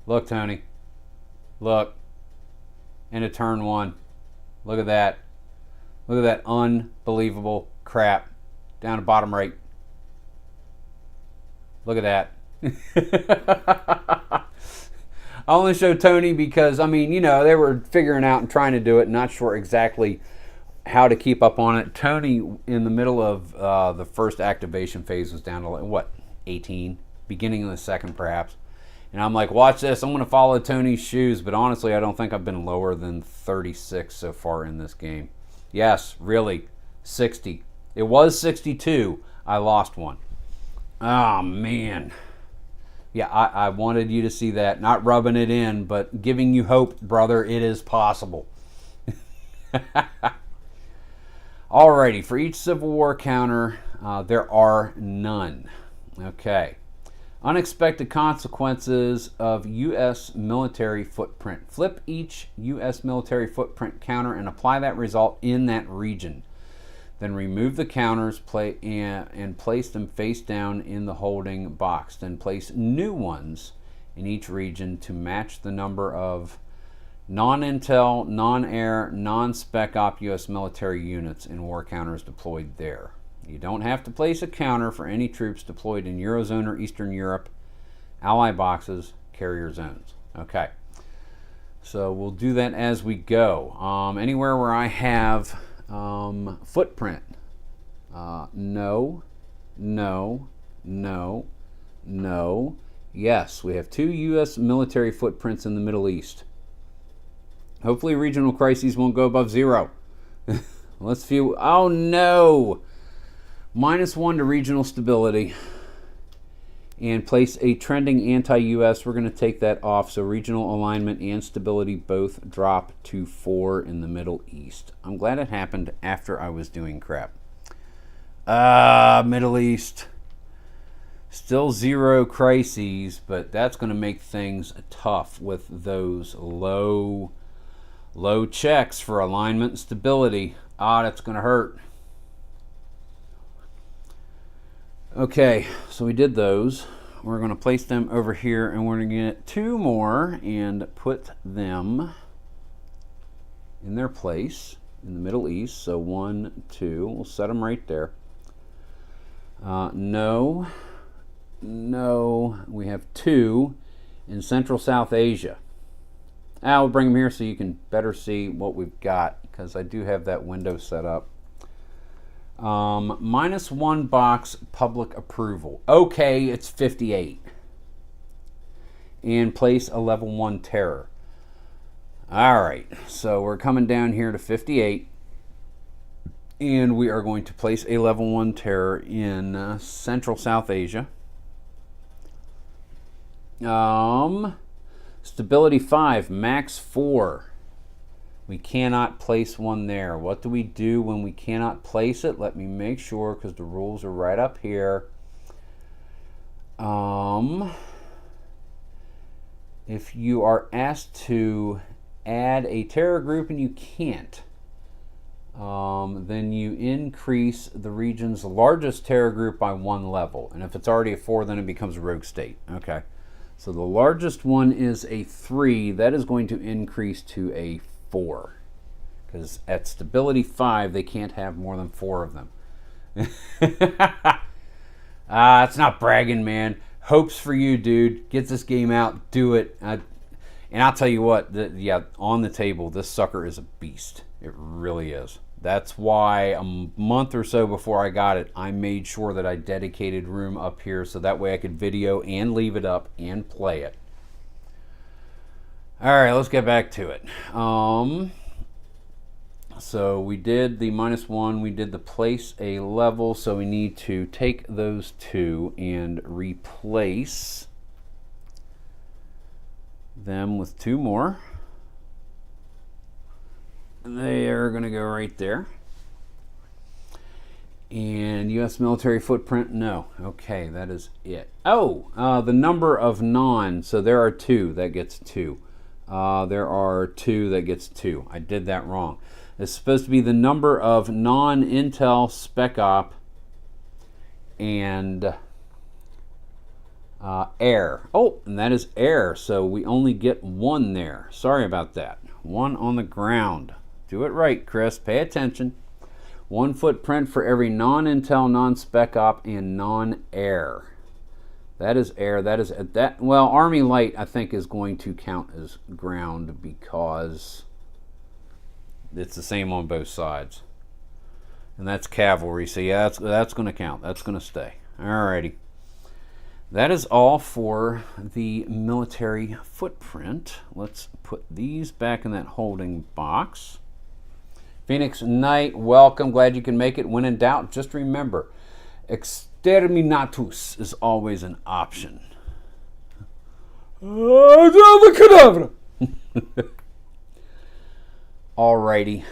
Look, Tony. Look. Into turn 1. Look at that. Look at that unbelievable crap. Down to bottom right. Look at that. I only showed Tony because, I mean, you know, they were figuring out and trying to do it, not sure exactly how to keep up on it. Tony, in the middle of the first activation phase, was down to, like, what, 18? Beginning of the second, perhaps. And I'm like, watch this. I'm going to follow Tony's shoes. But honestly, I don't think I've been lower than 36 so far in this game. Yes, really, 60. It was 62. I lost one. Oh, man. Yeah, I wanted you to see that. Not rubbing it in, but giving you hope, brother. It is possible. Alrighty, for each Civil War counter, there are none. Okay. Unexpected consequences of U.S. military footprint. Flip each U.S. military footprint counter and apply that result in that region. Then remove the counters and place them face down in the holding box. Then place new ones in each region to match the number of non-intel, non-air, non-spec op U.S. military units and war counters deployed there. You don't have to place a counter for any troops deployed in Eurozone or Eastern Europe, ally boxes, carrier zones. Okay, so we'll do that as we go. Anywhere where I have footprint, no, no, no, no. Yes, we have 2 U.S. military footprints in the Middle East. Hopefully regional crises won't go above 0. Let's view. Oh no! -1 to regional stability. and place a trending anti-US. We're going to take that off. So regional alignment and stability both drop to 4 in the Middle East. I'm glad it happened after I was doing crap. Middle East. Still 0 crises, but that's going to make things tough with those low checks for alignment and stability. That's going to hurt. Okay, so we did those. We're going to place them over here, and we're going to get 2 more and put them in their place in the Middle East. So 1, 2, we'll set them right there. No, we have 2 in Central South Asia. We'll bring them here so you can better see what we've got, because I do have that window set up. -1 box public approval. Okay, it's 58. And place a level 1 terror. All right, so we're coming down here to 58. And we are going to place a level 1 terror in Central South Asia. Stability 5, max 4. We cannot place one there. What do we do when we cannot place it? Let me make sure, because the rules are right up here. If you are asked to add a terror group and you can't, then you increase the region's largest terror group by 1 level. And if it's already a 4, then it becomes a rogue state. Okay. So the largest one is a 3. That is going to increase to a 4. Because at stability 5, they can't have more than 4 of them. It's not bragging, man. Hopes for you, dude. Get this game out. Do it. And I'll tell you what, on the table, this sucker is a beast. It really is. That's why a month or so before I got it, I made sure that I dedicated room up here so that way I could video and leave it up and play it. All right, let's get back to it. So we did the -1, we did the place a level, so we need to take those 2 and replace them with 2 more. They are going to go right there. And U.S. military footprint, no. Okay, that is it. The number of non, so there are 2, that gets 2. There are 2, that gets 2. I did that wrong. It's supposed to be the number of non-Intel Spec Op and air. And that is air, so we only get 1 there. Sorry about that. 1 on the ground. Do it right, Chris. Pay attention. 1 footprint for every non-Intel, non-Spec Op, and non-air. That is air. That is that. Well, Army Light, I think, is going to count as ground because it's the same on both sides. And that's cavalry. So yeah, that's going to count. That's going to stay. Alrighty. That is all for the military footprint. Let's put these back in that holding box. Phoenix Knight, welcome. Glad you can make it. When in doubt, just remember, exterminatus is always an option. Alrighty.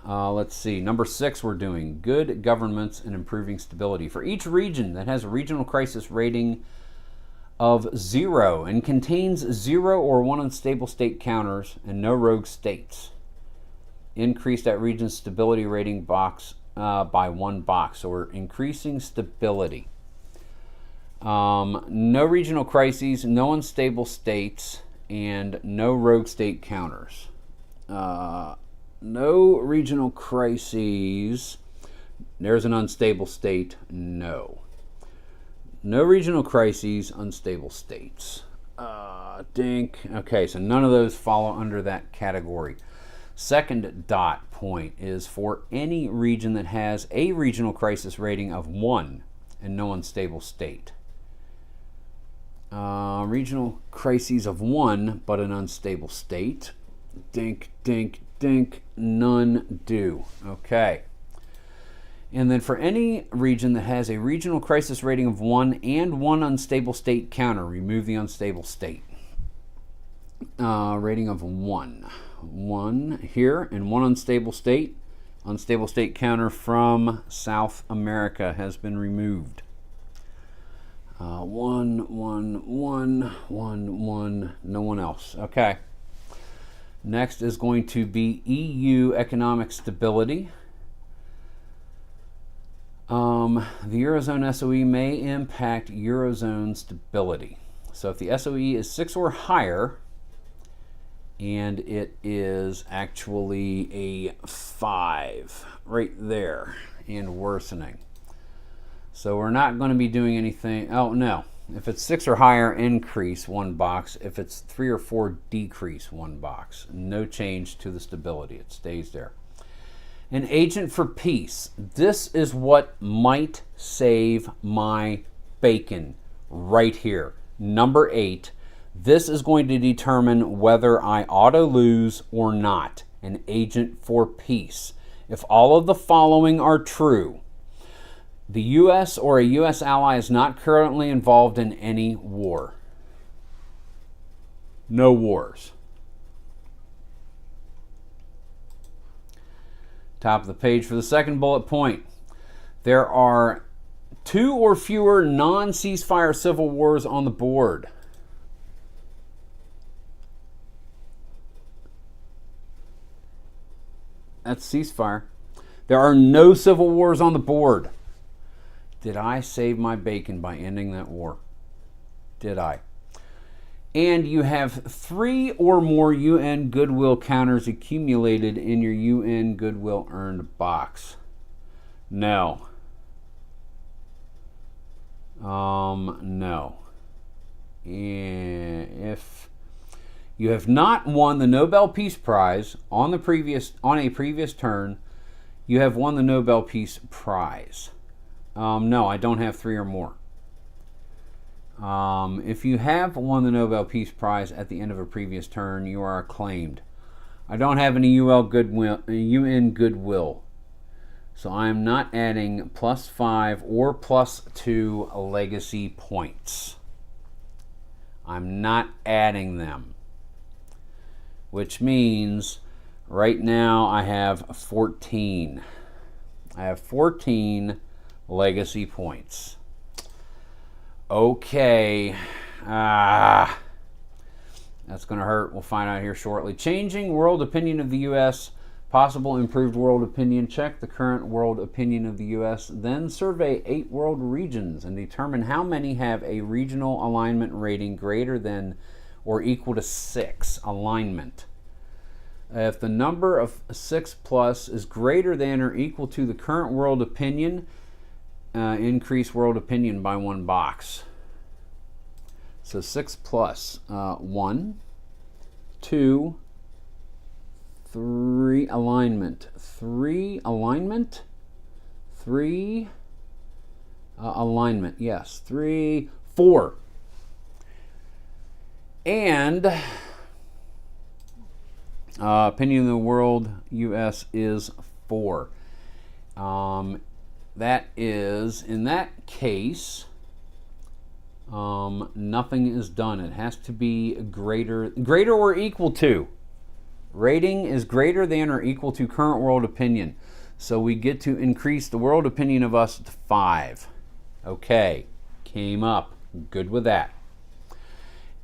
Let's see. Number 6, we're doing good governments and improving stability. For each region that has a regional crisis rating of 0 and contains 0 or 1 unstable state counters and no rogue states, increase that region's stability rating box by 1 box. So we're increasing stability. No regional crises, no unstable states, and no rogue state counters. No regional crises. There's an unstable state. No. No regional crises, unstable states. Dink. Okay, so none of those fall under that category. Second dot point is for any region that has a regional crisis rating of 1 and no unstable state. Regional crises of 1 but an unstable state. Dink, dink, dink. None do. Okay. And then for any region that has a regional crisis rating of 1 and 1 unstable state counter, remove the unstable state. Rating of 1. 1 here and 1 unstable state. Unstable state counter from South America has been removed. 1, 1, 1, 1, 1, no one else. Okay. Next is going to be EU economic stability. The Eurozone SOE may impact Eurozone stability. So if the SOE is 6 or higher, and it is actually a 5 right there and worsening. So we're not going to be doing anything. Oh, no. If it's 6 or higher, increase 1 box. If it's 3 or 4, decrease 1 box. No change to the stability. It stays there. An agent for peace. This is what might save my bacon right here. Number 8. This is going to determine whether I auto lose or not. An agent for peace. If all of the following are true, the U.S. or a U.S. ally is not currently involved in any war. No wars. Top of the page for the second bullet point. There are 2 or fewer non-ceasefire civil wars on the board. That's ceasefire. There are no civil wars on the board. Did I save my bacon by ending that war? Did I? And you have 3 or more UN goodwill counters accumulated in your UN goodwill earned box. No. No. And if you have not won the Nobel Peace Prize on a previous turn, you have won the Nobel Peace Prize. No, I don't have 3 or more. If you have won the Nobel Peace Prize at the end of a previous turn, you are acclaimed. I don't have any UN goodwill. So I am not adding +5 or +2 legacy points. I'm not adding them. Which means right now I have 14. I have 14 legacy points. Okay. That's going to hurt. We'll find out here shortly. Changing world opinion of the U.S. Possible improved world opinion. Check the current world opinion of the U.S. Then survey 8 world regions and determine how many have a regional alignment rating greater than or equal to 6 alignment. If the number of 6 plus is greater than or equal to the current world opinion, increase world opinion by 1 box. So 6 plus. 1, 2, 3 alignment. 3 alignment. 3 alignment. Yes. 3, 4. And opinion of the world, U.S. is 4. That is, in that case, nothing is done. It has to be greater or equal to. Rating is greater than or equal to current world opinion. So we get to increase the world opinion of us to 5. Okay, came up. Good with that.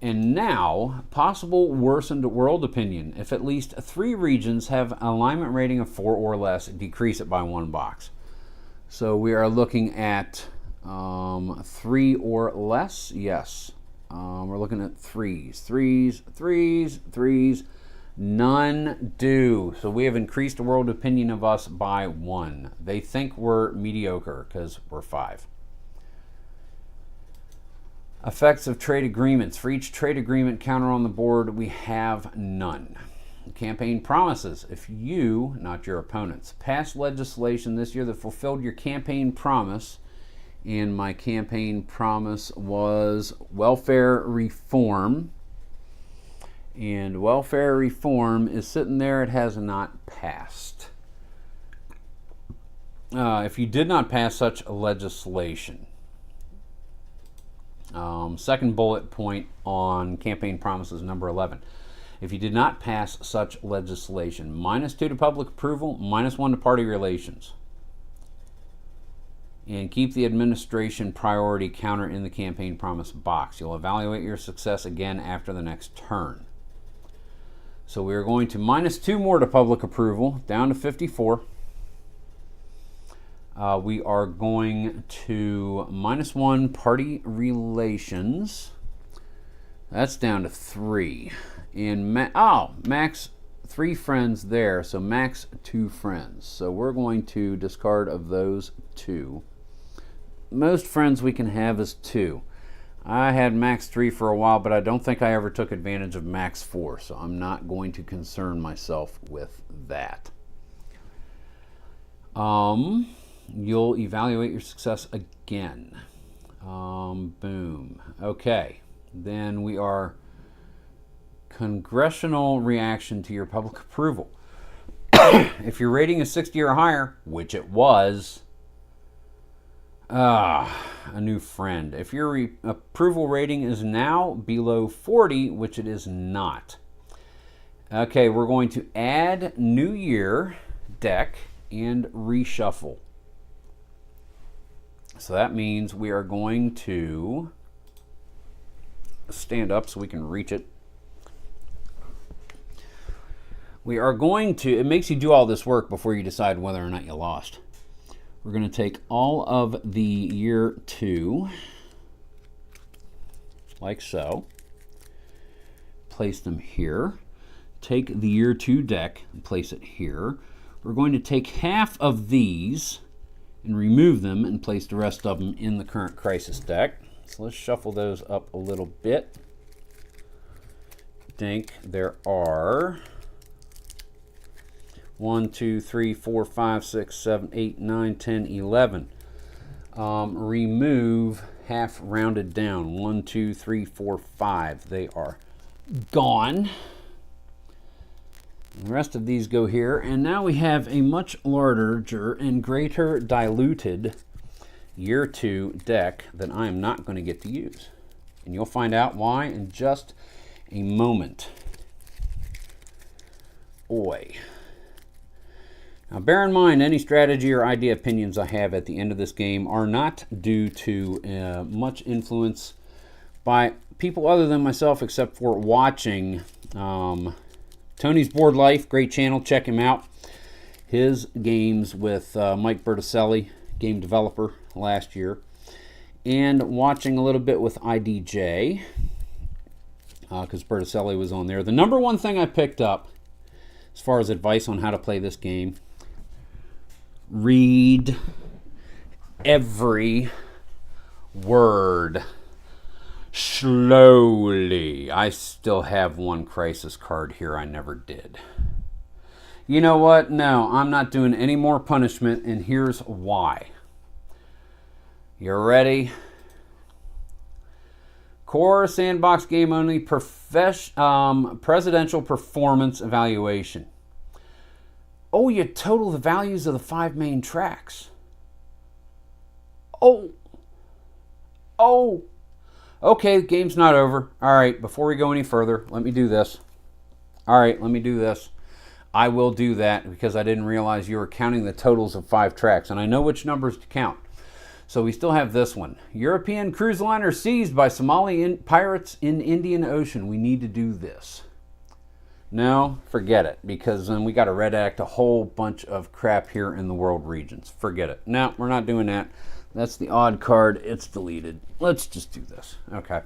And now, possible worsened world opinion. If at least 3 regions have an alignment rating of 4 or less, decrease it by 1 box. So we are looking at 3 or less. Yes. We're looking at 3s. 3s, 3s, 3s. None do. So we have increased the world opinion of us by 1. They think we're mediocre because we're 5. Effects of trade agreements. For each trade agreement counter on the board, we have none. Campaign promises. If you, not your opponents, passed legislation this year that fulfilled your campaign promise, and my campaign promise was welfare reform, and welfare reform is sitting there, it has not passed. if you did not pass such legislation, second bullet point on campaign promises number 11. If you did not pass such legislation, -2 to public approval, -1 to party relations. And keep the administration priority counter in the campaign promise box. You'll evaluate your success again after the next turn. So we are going to -2 more to public approval, down to 54. We are going to -1 party relations. That's down to 3. And max 3 friends there, so max 2 friends. So we're going to discard of those 2. Most friends we can have is 2. I had max 3 for a while, but I don't think I ever took advantage of max 4, so I'm not going to concern myself with that. You'll evaluate your success again. Boom. Okay. Then we are congressional reaction to your public approval. If your rating is 60 or higher, which it was, a new friend. If your approval rating is now below 40, which it is not. Okay, we're going to add New Year deck and reshuffle. So that means we are going to stand up so we can reach it. We are going to, it makes you do all this work before you decide whether or not you lost. We're going to take all of the year 2, like so, place them here. Take the year 2 deck and place it here. We're going to take half of these and remove them and place the rest of them in the current crisis deck. So let's shuffle those up a little bit. Think there are 1, 2, 3, 4, 5, 6, 7, 8, 9, 10, 11. Remove half rounded down. 1, 2, 3, 4, 5. They are gone. The rest of these go here, and now we have a much larger and greater diluted year 2 deck that I am not going to get to use. And you'll find out why in just a moment. Oi. Now bear in mind, any strategy or idea opinions I have at the end of this game are not due to much influence by people other than myself, except for watching Tony's Board Life, great channel, check him out. His games with Mike Berticelli, game developer last year, and watching a little bit with IDJ, because Berticelli was on there. The number one thing I picked up as far as advice on how to play this game: read every word slowly. I still have one crisis card here I never did. You know what? No, I'm not doing any more punishment, and here's why. You ready? Core sandbox game only presidential performance evaluation. Oh, you total the values of the 5 main tracks. Oh. Okay, the game's not over. All right, before we go any further, let me do this. All right, let me do this. I will do that because I didn't realize you were counting the totals of 5 tracks, and I know which numbers to count. So we still have this one. European cruise liner seized by Somali pirates in Indian Ocean. We need to do this. No, forget it, because then we got to redact a whole bunch of crap here in the world regions. Forget it. No, we're not doing that. That's the odd card. It's deleted. Let's just do this. Okay.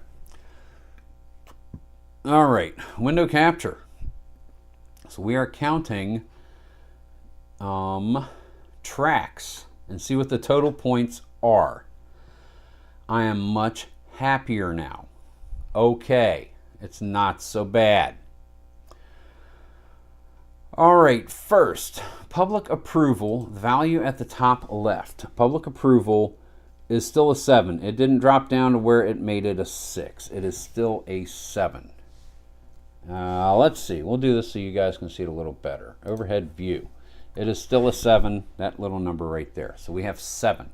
All right. Window capture. So we are counting tracks and see what the total points are. I am much happier now. Okay. It's not so bad. All right, first, public approval, value at the top left. Public approval is still a 7. It didn't drop down to where it made it a 6. It is still a 7. Let's see. We'll do this so you guys can see it a little better. Overhead view. It is still a 7, that little number right there. So we have 7.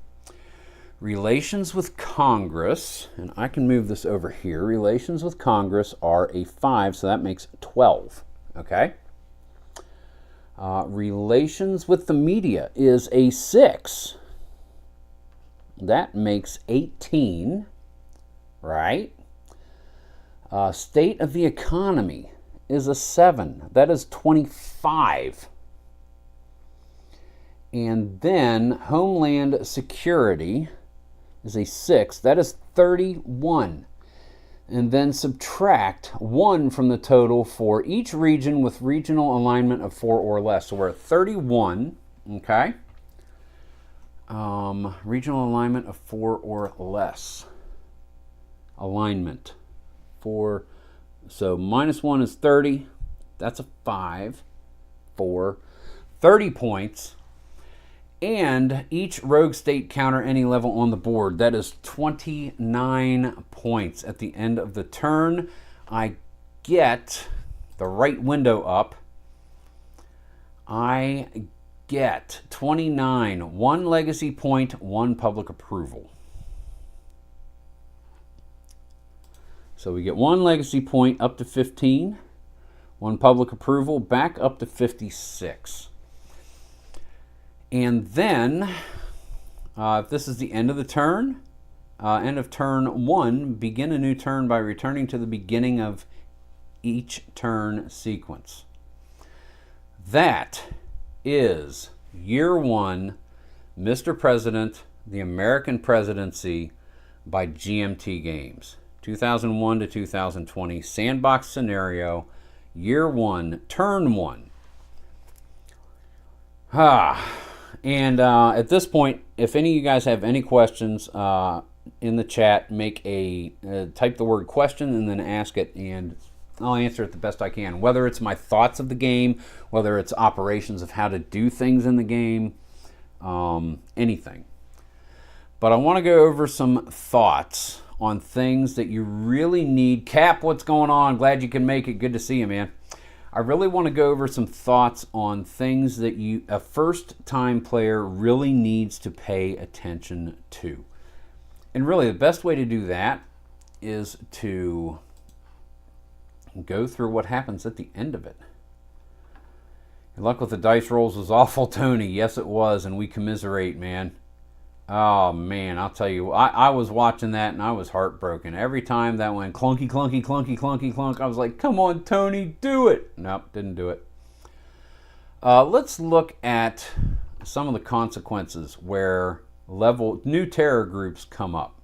Relations with Congress, and I can move this over here. Relations with Congress are a 5, so that makes 12. Okay? Relations with the media is a 6. That makes 18, right? State of the economy is a 7. That is 25. And then Homeland Security is a 6. That is 31. And then subtract 1 from the total for each region with regional alignment of 4 or less. So we're at 31, okay? Regional alignment of 4 or less. Alignment. 4. So minus 1 is 30. That's a 5. 4. 30 points. And each rogue state counter any level on the board. That is 29 points. At the end of the turn, I get the right window up. I get 29. 1 legacy point, 1 public approval. So we get 1 legacy point up to 15. 1 public approval back up to 56. And then, if this is the end of the turn, end of turn 1, begin a new turn by returning to the beginning of each turn sequence. That is Year 1, Mr. President, the American Presidency by GMT Games. 2001 to 2020, sandbox scenario, Year 1, Turn 1. And at this point, if any of you guys have any questions in the chat, make type the word question and then ask it, and I'll answer it the best I can. Whether it's my thoughts of the game, whether it's operations of how to do things in the game, anything. But I want to go over some thoughts on things that you really need. Cap, what's going on? Glad you can make it. Good to see you, man. I really want to go over some thoughts on things that a first-time player really needs to pay attention to. And really, the best way to do that is to go through what happens at the end of it. Your luck with the dice rolls was awful, Tony. Yes, it was, and we commiserate, man. Oh, man, I'll tell you, I was watching that, and I was heartbroken. Every time that went clunky, clunky, clunky, clunky, clunk, I was like, come on, Tony, do it. Nope, didn't do it. Let's look at some of the consequences where new terror groups come up.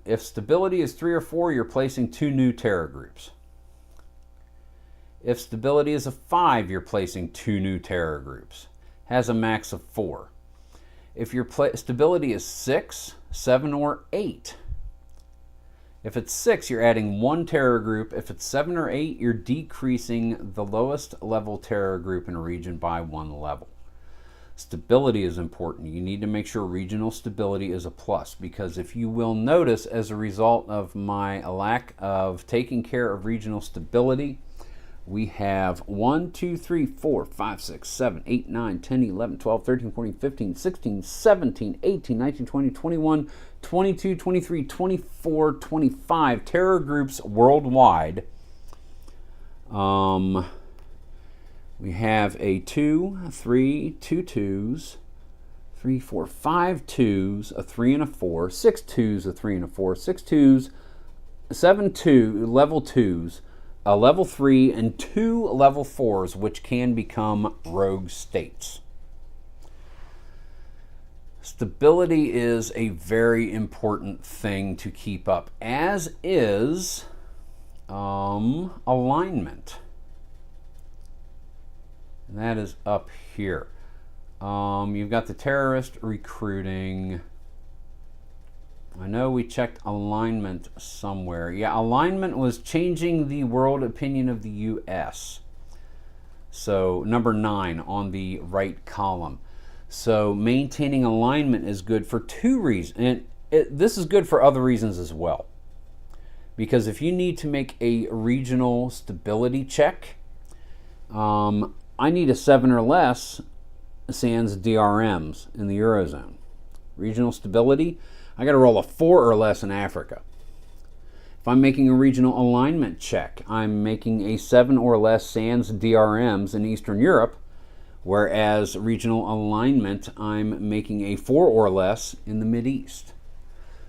If stability is 3 or 4, you're placing 2 new terror groups. If stability is a 5, you're placing 2 new terror groups. Has a max of 4. If your stability is 6, 7, or 8. If it's 6, you're adding 1 terror group. If it's 7 or 8, you're decreasing the lowest level terror group in a region by 1 level. Stability is important. You need to make sure regional stability is a plus, because if you will notice, as a result of my lack of taking care of regional stability, we have 1, 2, 3, 4, 5, 6, 7, 8, 9, 10, 11, 12, 13, 14, 15, 16, 17, 18, 19, 20, 21, 22, 23, 24, 25 terror groups worldwide. We have a 2, 3, 2 twos, 3, 4, 5 twos, a 3 and a 4, 6 twos, a 3 and a 4, 6 twos, 7 level 2s, a level 3, and 2 level 4s, which can become rogue states. Stability is a very important thing to keep up, as is alignment. And that is up here. You've got the terrorist recruiting. I know we checked alignment somewhere. Yeah, alignment was changing the world opinion of the U.S. So number 9 on the right column. So maintaining alignment is good for 2 reasons. And this is good for other reasons as well. Because if you need to make a regional stability check, I need a 7 or less sans DRMs in the Eurozone. Regional stability, I got to roll a 4 or less in Africa. If I'm making a regional alignment check, I'm making a 7 or less sans DRMs in Eastern Europe, whereas regional alignment, I'm making a 4 or less in the Mideast.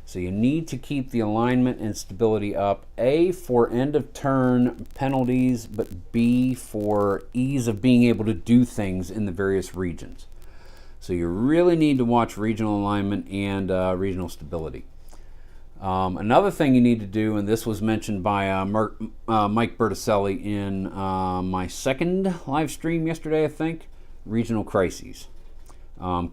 So you need to keep the alignment and stability up, A, for end of turn penalties, but B, for ease of being able to do things in the various regions. So you really need to watch regional alignment and regional stability. Another thing you need to do, and this was mentioned by Mike Berticelli in my second live stream yesterday, I think, regional crises.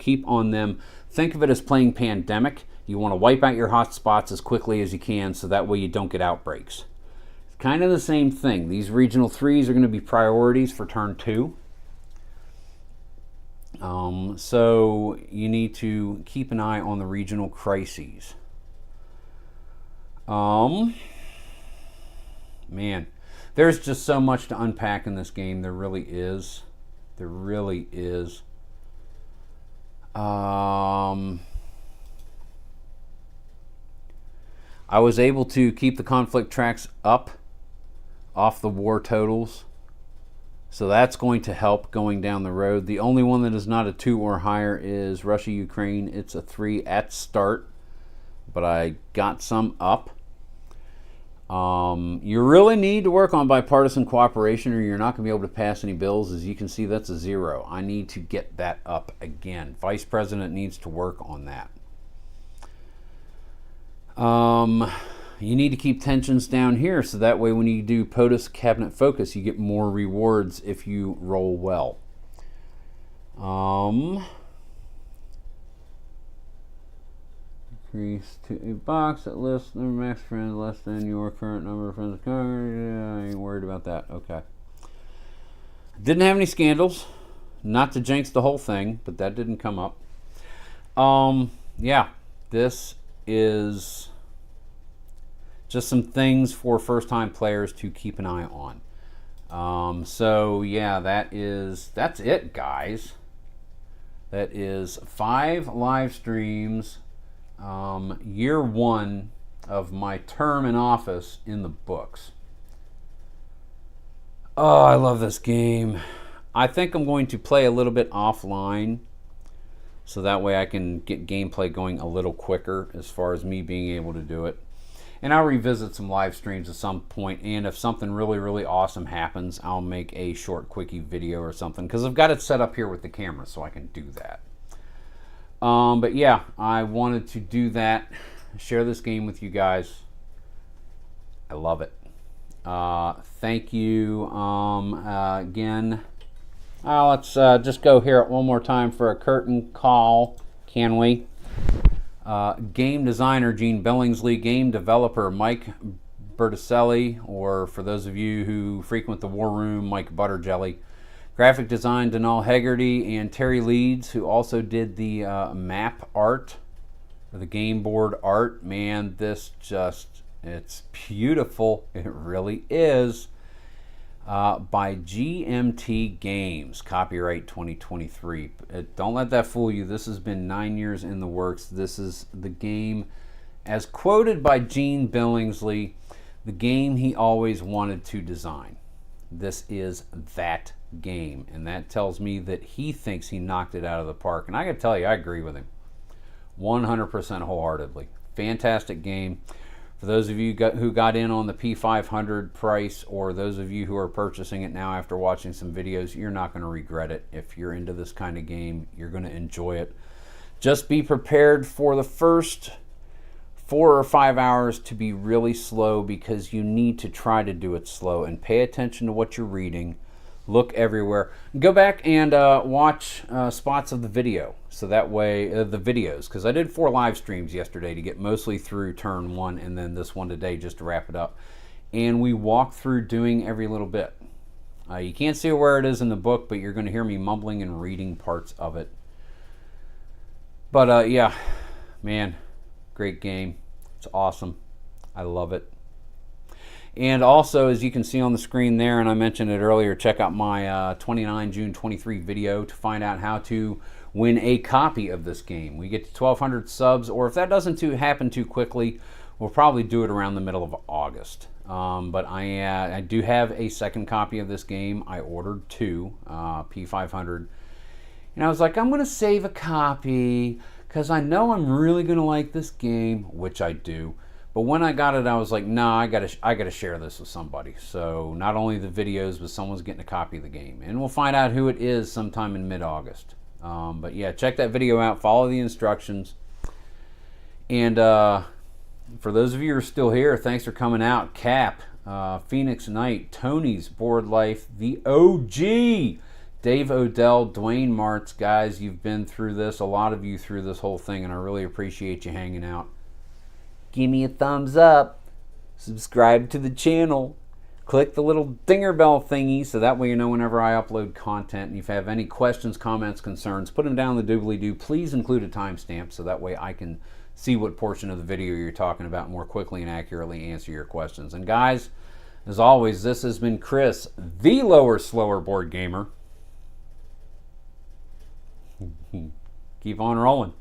Keep on them. Think of it as playing Pandemic. You want to wipe out your hot spots as quickly as you can so that way you don't get outbreaks. It's kind of the same thing. These regional 3s are going to be priorities for turn 2. So you need to keep an eye on the regional crises. Man, there's just so much to unpack in this game. There really is. There really is. I was able to keep the conflict tracks up off the war totals. So that's going to help going down the road. The only one that is not a 2 or higher is Russia-Ukraine. It's a 3 at start, but I got some up. You really need to work on bipartisan cooperation or you're not going to be able to pass any bills. As you can see, that's a 0. I need to get that up again. Vice President needs to work on that. You need to keep tensions down here so that way when you do POTUS cabinet focus, you get more rewards if you roll well. Increase to a box that lists number of max friends less than your current number of friends. I ain't worried about that. Okay. Didn't have any scandals. Not to jinx the whole thing, but that didn't come up. Yeah, this is just some things for first-time players to keep an eye on. So yeah, that's it, guys. That is 5 live streams, year 1 of my term in office in the books. Oh, I love this game. I think I'm going to play a little bit offline so that way I can get gameplay going a little quicker as far as me being able to do it. And I'll revisit some live streams at some point, and if something really, really awesome happens, I'll make a short quickie video or something, because I've got it set up here with the camera so I can do that. But yeah, I wanted to do that, share this game with you guys. I love it. Thank you again. Let's just go hear it one more time for a curtain call, can we? Game designer Gene Billingsley, game developer Mike Berticelli, or for those of you who frequent the War Room, Mike Butterjelly. Graphic design Denal Hegarty and Terry Leeds, who also did the map art, or the game board art. Man, this it's beautiful. It really is. By GMT Games, copyright 2023. Don't let that fool you. This has been 9 years in the works. This is the game, as quoted by Gene Billingsley, the game he always wanted to design. This is that game, and that tells me that he thinks he knocked it out of the park. And I gotta tell you, I agree with him 100% wholeheartedly. Fantastic game. For those of you who got in on the P500 price, or those of you who are purchasing it now after watching some videos, you're not going to regret it. If you're into this kind of game, you're going to enjoy it. Just be prepared for the first 4 or 5 hours to be really slow, because you need to try to do it slow and pay attention to what you're reading. Look everywhere. Go back and watch spots of the video, so that way the videos, because I did 4 live streams yesterday to get mostly through turn 1, and then this one today just to wrap it up. And we walked through doing every little bit. You can't see where it is in the book, but you're going to hear me mumbling and reading parts of it. But yeah, man, great game. It's awesome. I love it. And also, as you can see on the screen there, and I mentioned it earlier, check out my 29 June 23 video to find out how to win a copy of this game. We get to 1,200 subs, or if that doesn't happen too quickly, we'll probably do it around the middle of August. But I do have a second copy of this game. I ordered two, P500. And I was like, I'm going to save a copy because I know I'm really going to like this game, which I do. But when I got it, I was like, nah, I gotta share this with somebody. So not only the videos, but someone's getting a copy of the game. And we'll find out who it is sometime in mid-August. But yeah, check that video out. Follow the instructions. And for those of you who are still here, thanks for coming out. Cap, Phoenix Knight, Tony's Board Life, the OG, Dave Odell, Dwayne Martz. Guys, you've been through this. A lot of you through this whole thing, and I really appreciate you hanging out. Give me a thumbs up, subscribe to the channel, click the little dinger bell thingy so that way you know whenever I upload content. And if you have any questions, comments, concerns, put them down in the doobly-doo. Please include a timestamp so that way I can see what portion of the video you're talking about more quickly and accurately answer your questions. And guys, as always, this has been Chris, the lower, slower board gamer. Keep on rolling.